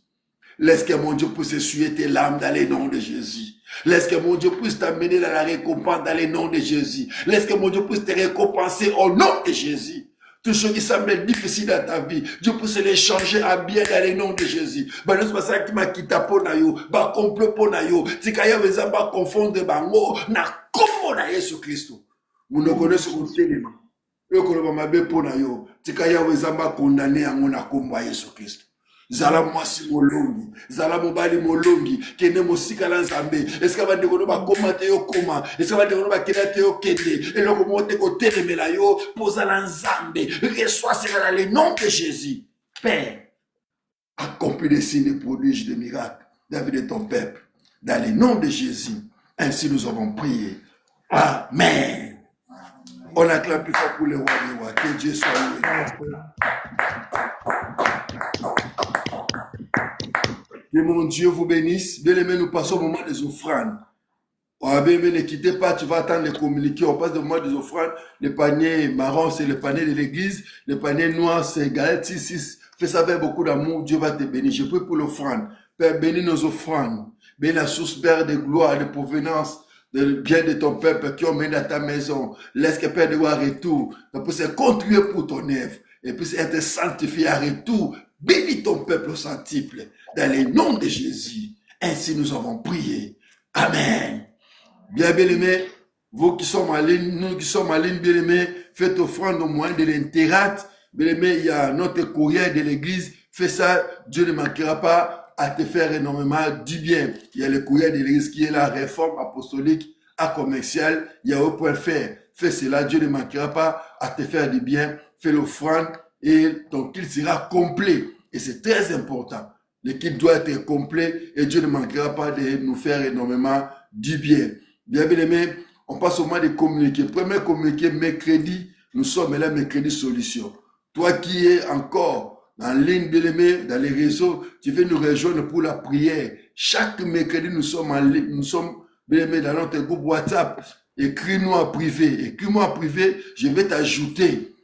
Laisse que mon Dieu puisse essuyer tes larmes dans le nom de Jésus. Laisse que mon Dieu puisse t'amener dans la récompense dans le nom de Jésus. Laisse que mon Dieu puisse te récompenser au nom de Jésus. Tout ce qui semble difficile dans ta vie, Dieu puisse les changer à bien dans le nom de Jésus. Bah, nous sommes qui m'a quitté pour nayo, bah, complot pour nayo, tikaya weza ba confondre bango, na komo na Yesu Christo. Nous ne connaissons pas l'élément. Yo kono ba be pour nayo, tikaya weza ba condamner yango na kombo Yesu Christo. Zala mwasi molongi, zala mobali molongi, kene mosika la nzambe. Est-ce que va dekono ba komate yo koma? Est-ce que va dekono ba kenate yo kende? Et loko mote ko telemela yo posa la nzambe. Reçois cela dans le nom de Jésus. Père, accomplis des signes, des prodiges, des miracles dans la vie de ton peuple. Dans le nom de Jésus. Ainsi nous avons prié. Amen. On acclame plus fort pour les rois des rois. Que Dieu soit loué. Que mon Dieu vous bénisse. Bien aimé, nous passons au moment des offrandes. Oh, bien aimé, ne quittez pas, tu vas attendre les communiqués. On passe au moment des offrandes. Le panier marron, c'est le panier de l'église. Le panier noir, c'est galette 6. Fais ça avec beaucoup d'amour. Dieu va te bénir. Je prie pour l'offrande. Père, bénis nos offrandes. Bénis la source père de gloire, de provenance, de bien de ton peuple qui ont mené à ta maison. Laisse que Père de gloire retour. Que puisse contribuer pour ton œuvre. Et puisse être sanctifié à retour. Bénis ton peuple au centuple. Dans le nom de Jésus. Ainsi nous avons prié. Amen. Bien aimés, vous qui sommes en ligne, nous qui sommes en ligne, bien aimés, faites offrande au moyen de l'intérêt. Bien aimés, il y a notre courrier de l'église. Fais ça, Dieu ne manquera pas à te faire énormément du bien. Il y a le courrier de l'église qui est la réforme apostolique à commercial. Il y a au.fr. Fais cela, Dieu ne manquera pas à te faire du bien. Fais l'offrande et ton kit sera complet. Et c'est très important. Le kit doit être complet et Dieu ne manquera pas de nous faire énormément du bien. Bien aimé, On passe au moment de communiquer. Premier communiqué, mercredi, nous sommes là, mercredi solution. Toi qui es encore en ligne, bien-aimé, dans les réseaux, tu veux nous rejoindre pour la prière. Chaque mercredi, nous sommes en ligne, nous sommes, bien-aimé, dans notre groupe WhatsApp. Écris-nous en privé. Écris-moi en privé, je vais t'ajouter.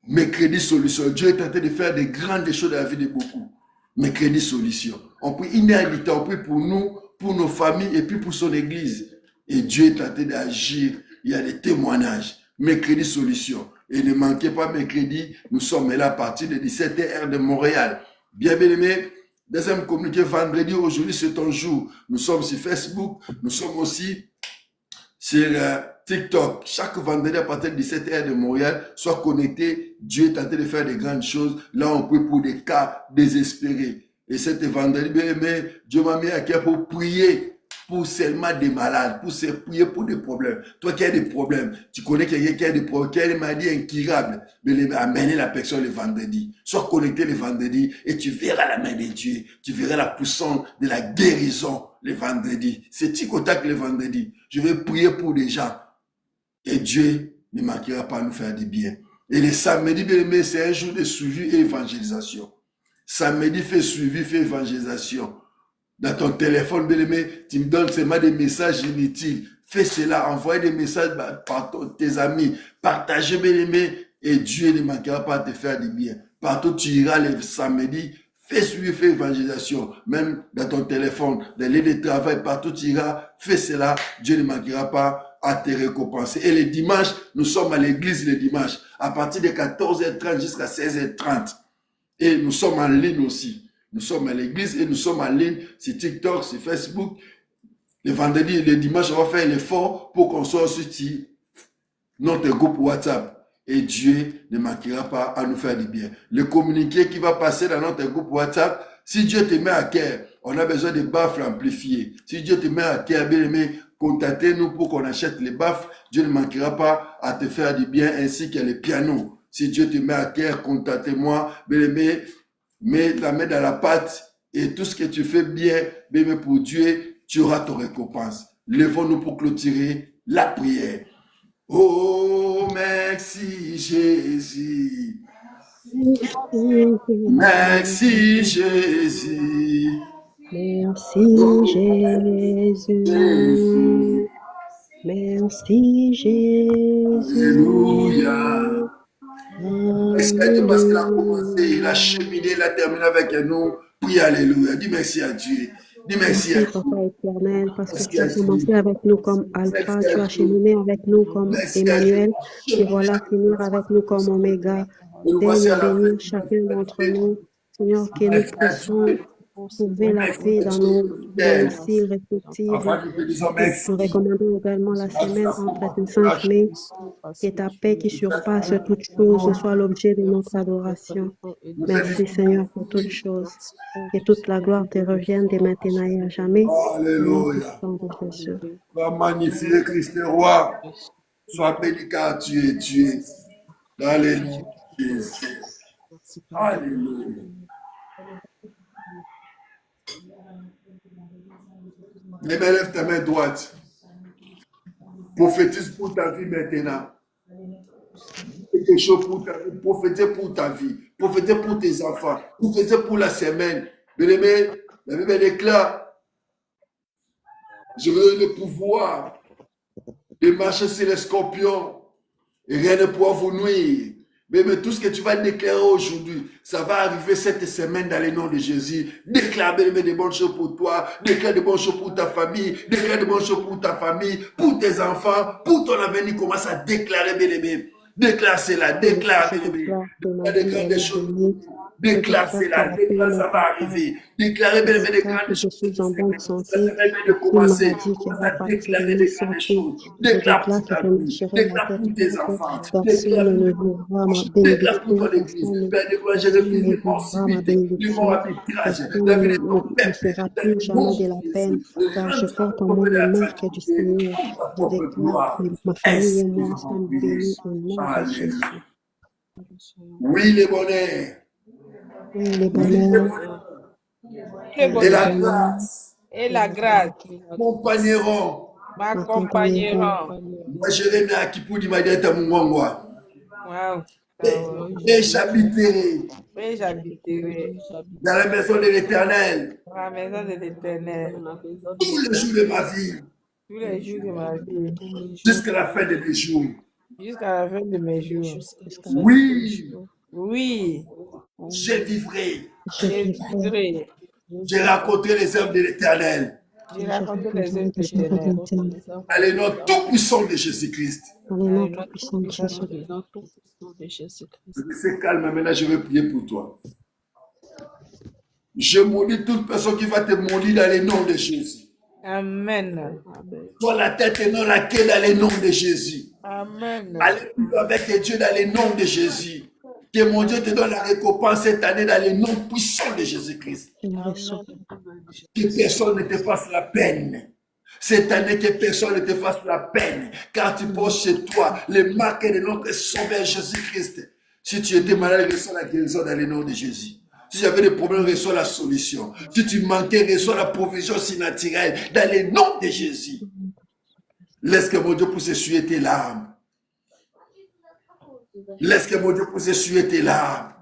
Mercredi solution. Dieu est en train de faire des grandes choses dans la vie de beaucoup. Mercredi solution. On prie inévitable, on prie pour nous, pour nos familles et puis pour son église. Et Dieu est en train d'agir. Il y a des témoignages. Mercredi solution. Et ne manquez pas mercredi, nous sommes là à partir de 17h heure de Montréal. Bien aimé, deuxième communiqué vendredi, aujourd'hui c'est ton jour. Nous sommes sur Facebook, nous sommes aussi sur TikTok. Chaque vendredi à partir de 17h de Montréal, sois connecté. Dieu est en train de faire des grandes choses. Là, on prie pour des cas désespérés. Et cet vendredi, bien aimé, Dieu m'a mis à cœur pour prier pour seulement des malades, pour se prier pour des problèmes. Toi qui as des problèmes, tu connais quelqu'un qui a des problèmes, qui a une maladie incurable, mais amener la personne le vendredi. Sois connecté le vendredi et tu verras la main de Dieu. Tu verras la puissance de la guérison le vendredi. C'est tic au tac le vendredi. Je vais prier pour des gens. Et Dieu ne manquera pas à nous faire du bien. Et le samedi, bien aimé, c'est un jour de suivi et évangélisation. Samedi, fais suivi, fais évangélisation. Dans ton téléphone, bien aimé, tu me donnes seulement des messages inutiles. Fais cela, envoie des messages par tes amis. Partagez, bien aimé, et Dieu ne manquera pas de te faire du bien. Partout tu iras le samedi, fais suivi, fais évangélisation. Même dans ton téléphone, dans les lieux de travail, partout tu iras, fais cela. Dieu ne manquera pas à te récompenser. Et le dimanche, nous sommes à l'église le dimanche, à partir de 14h30 jusqu'à 16h30. Et nous sommes en ligne aussi. Nous sommes à l'église et nous sommes en ligne sur TikTok, sur Facebook. Le vendredi et le dimanche, on va faire l'effort pour qu'on soit aussi sur notre groupe WhatsApp. Et Dieu ne manquera pas à nous faire du bien. Le communiqué qui va passer dans notre groupe WhatsApp, si Dieu te met à cœur, on a besoin de baffles amplifiés. Si Dieu te met à cœur, bien aimé, contactez-nous pour qu'on achète les baffles. Dieu ne manquera pas à te faire du bien ainsi que les pianos. Si Dieu te met à cœur, contactez-moi, bien aimé. Mets la main dans la pâte et tout ce que tu fais bien, bien pour Dieu, tu auras ton récompense. Lèvons-nous pour clôturer la prière. Oh, merci Jésus. Merci Jésus. Merci Jésus. Merci Jésus. Alléluia. Merci parce qu'il a commencé, il a cheminé, il a terminé avec nous. Prie Alléluia. Dis merci à Dieu. Dis merci à Dieu. Papa éternel, parce que tu as commencé avec nous comme Alpha, tu as cheminé avec nous comme Emmanuel, et voilà finir avec nous comme Oméga. Daigne bénir chacun d'entre nous, Seigneur, que nous puissions trouver la paix dans nos domiciles respectifs. Nous recommandons également la semaine entre tes saintes mains, que ta paix qui surpasse toute chose soit l'objet de notre adoration. Merci Seigneur pour toutes choses. Que toute la gloire te revienne dès maintenant et à jamais. Alléluia. Sois magnifié, Christ le roi. Sois béni car tu es Dieu. Dans les noms de Jésus. Alléluia. Lève ta main droite. Prophétise pour ta vie maintenant. Quelque chose pour ta vie. Prophétise pour ta vie. Prophétise pour tes enfants. Prophétise pour la semaine. Bien-aimé, la Bible déclare, je veux le pouvoir de marcher sur les scorpions et rien ne pourra vous nuire. Mais tout ce que tu vas déclarer aujourd'hui, ça va arriver cette semaine dans le nom de Jésus. Déclare des bonnes choses pour toi, déclare des bonnes choses pour ta famille, déclare des bonnes choses pour ta famille, pour tes enfants, pour ton avenir. Commence à déclarer, bien-aimé. Déclare cela, déclare, bien-aimé. Déclare des choses. Déclare cela, déclare ça va arriver. Déclarez bien des grandes choses. Je suis en bonne santé. Ça de commencer. Commence à déclarer des grandes choses. Déclare pour ta vie. Déclare pour tes enfants. Déclare pour ton église. Père de gloire, je refuse les possibilités. Du mot arbitrage. La vie de ton père. Jamais de la peine, car je porte en moi le marque du Seigneur. Je déclare que ma famille et moi sommes bénis au nom de Jésus. Oui, les bonheurs. Oui, les bonheurs. Et la grâce Et la grâce accompagneront m'accompagneront. Moi, Jérémie Akipudi m'a dit à Mungwangwa. Wow. Et j'habiterai Oui, j'habiterai dans la maison de l'Éternel dans la maison de l'Éternel tous les jours de ma vie, tous les jours de ma vie, jusqu'à la fin de mes jours. jusqu'à la fin de mes jours. Oui, Oui, je vivrai. je vivrai. Je raconterai les œuvres de l'Éternel. Je raconterai les œuvres de l'Éternel. Dans le nom tout-puissant de Jésus-Christ. Dans le nom tout-puissant de Jésus. Restez calme, maintenant je vais prier pour toi. Je maudis toute personne qui va te maudire dans le nom de Jésus. Amen. Toi la tête et non la queue dans le nom de Jésus. Amen. Allez plus loin avec tes dieux dans le nom de Jésus. Que mon Dieu te donne la récompense cette année dans le nom puissant de Jésus-Christ. Que personne ne te fasse la peine. Cette année, que personne ne te fasse la peine. Car tu portes chez toi les marques de notre Sauveur Jésus-Christ. Si tu étais malade, reçois la guérison dans le nom de Jésus. Si tu avais des problèmes, reçois la solution. Si tu manquais, reçois la provision surnaturelle dans le nom de Jésus. Laisse que mon Dieu puisse essuyer tes larmes. Laisse que mon Dieu puisse essuyer tes larmes.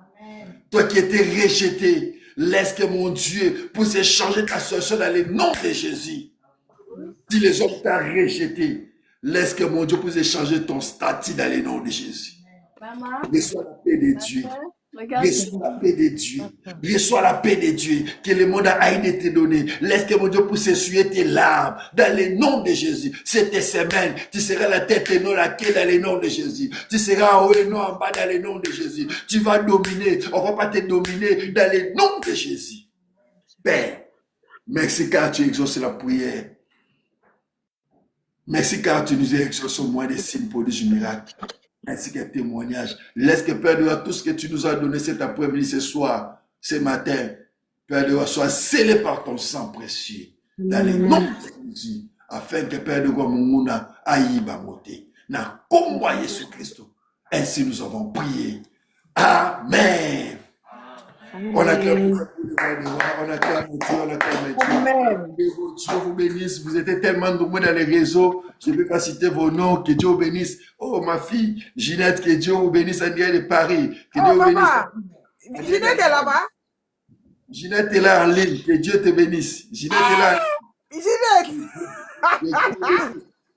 Toi qui étais rejeté, laisse que mon Dieu puisse changer ta situation dans le nom de Jésus. Si les hommes t'ont rejeté, laisse que mon Dieu puisse changer ton statut dans le nom de Jésus. Reçois la paix de Dieu. Reçois la paix de Dieu. Reçois la paix de Dieu que le monde a haï te donner. Laisse que mon Dieu puisse essuyer tes larmes dans le nom de Jésus. Cette semaine, tu seras la tête et non la queue dans le nom de Jésus. Tu seras en haut et non en bas dans le nom de Jésus. Tu vas dominer. On ne va pas te dominer dans le nom de Jésus. Père, merci car tu exauces la prière. Merci car tu nous exauces au moins des signes, prodiges, miracles, ainsi que témoignages. Laisse que Père de roi, tout ce que tu nous as donné cet après-midi, ce soir, ce matin, Père de roi, soit scellé par ton sang précieux. Dans le nom de Jésus, afin que Père de roi, mon aïba moté. Na komwa Jésus Christ. Ainsi nous avons prié. Amen. On acclame on acclame Dieu, on acclame Dieu. Amen. Que Dieu vous bénisse. Vous êtes tellement nombreux dans les réseaux. Je ne peux pas citer vos noms. Que Dieu vous bénisse. Oh, ma fille, Ginette, que Dieu vous bénisse. André de Paris. Que Dieu vous bénisse. Ginette est là-bas. Ginette est là en ligne. Que Dieu te bénisse. Ginette est là. Ginette.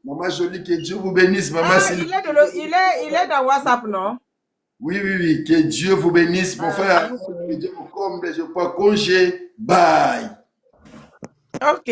Maman Jolie, que Dieu vous bénisse. Maman Il est dans WhatsApp, non? Oui, oui, oui. Que Dieu vous bénisse, mon frère. Que Dieu vous comble. Je prends congé. Bye. Ok.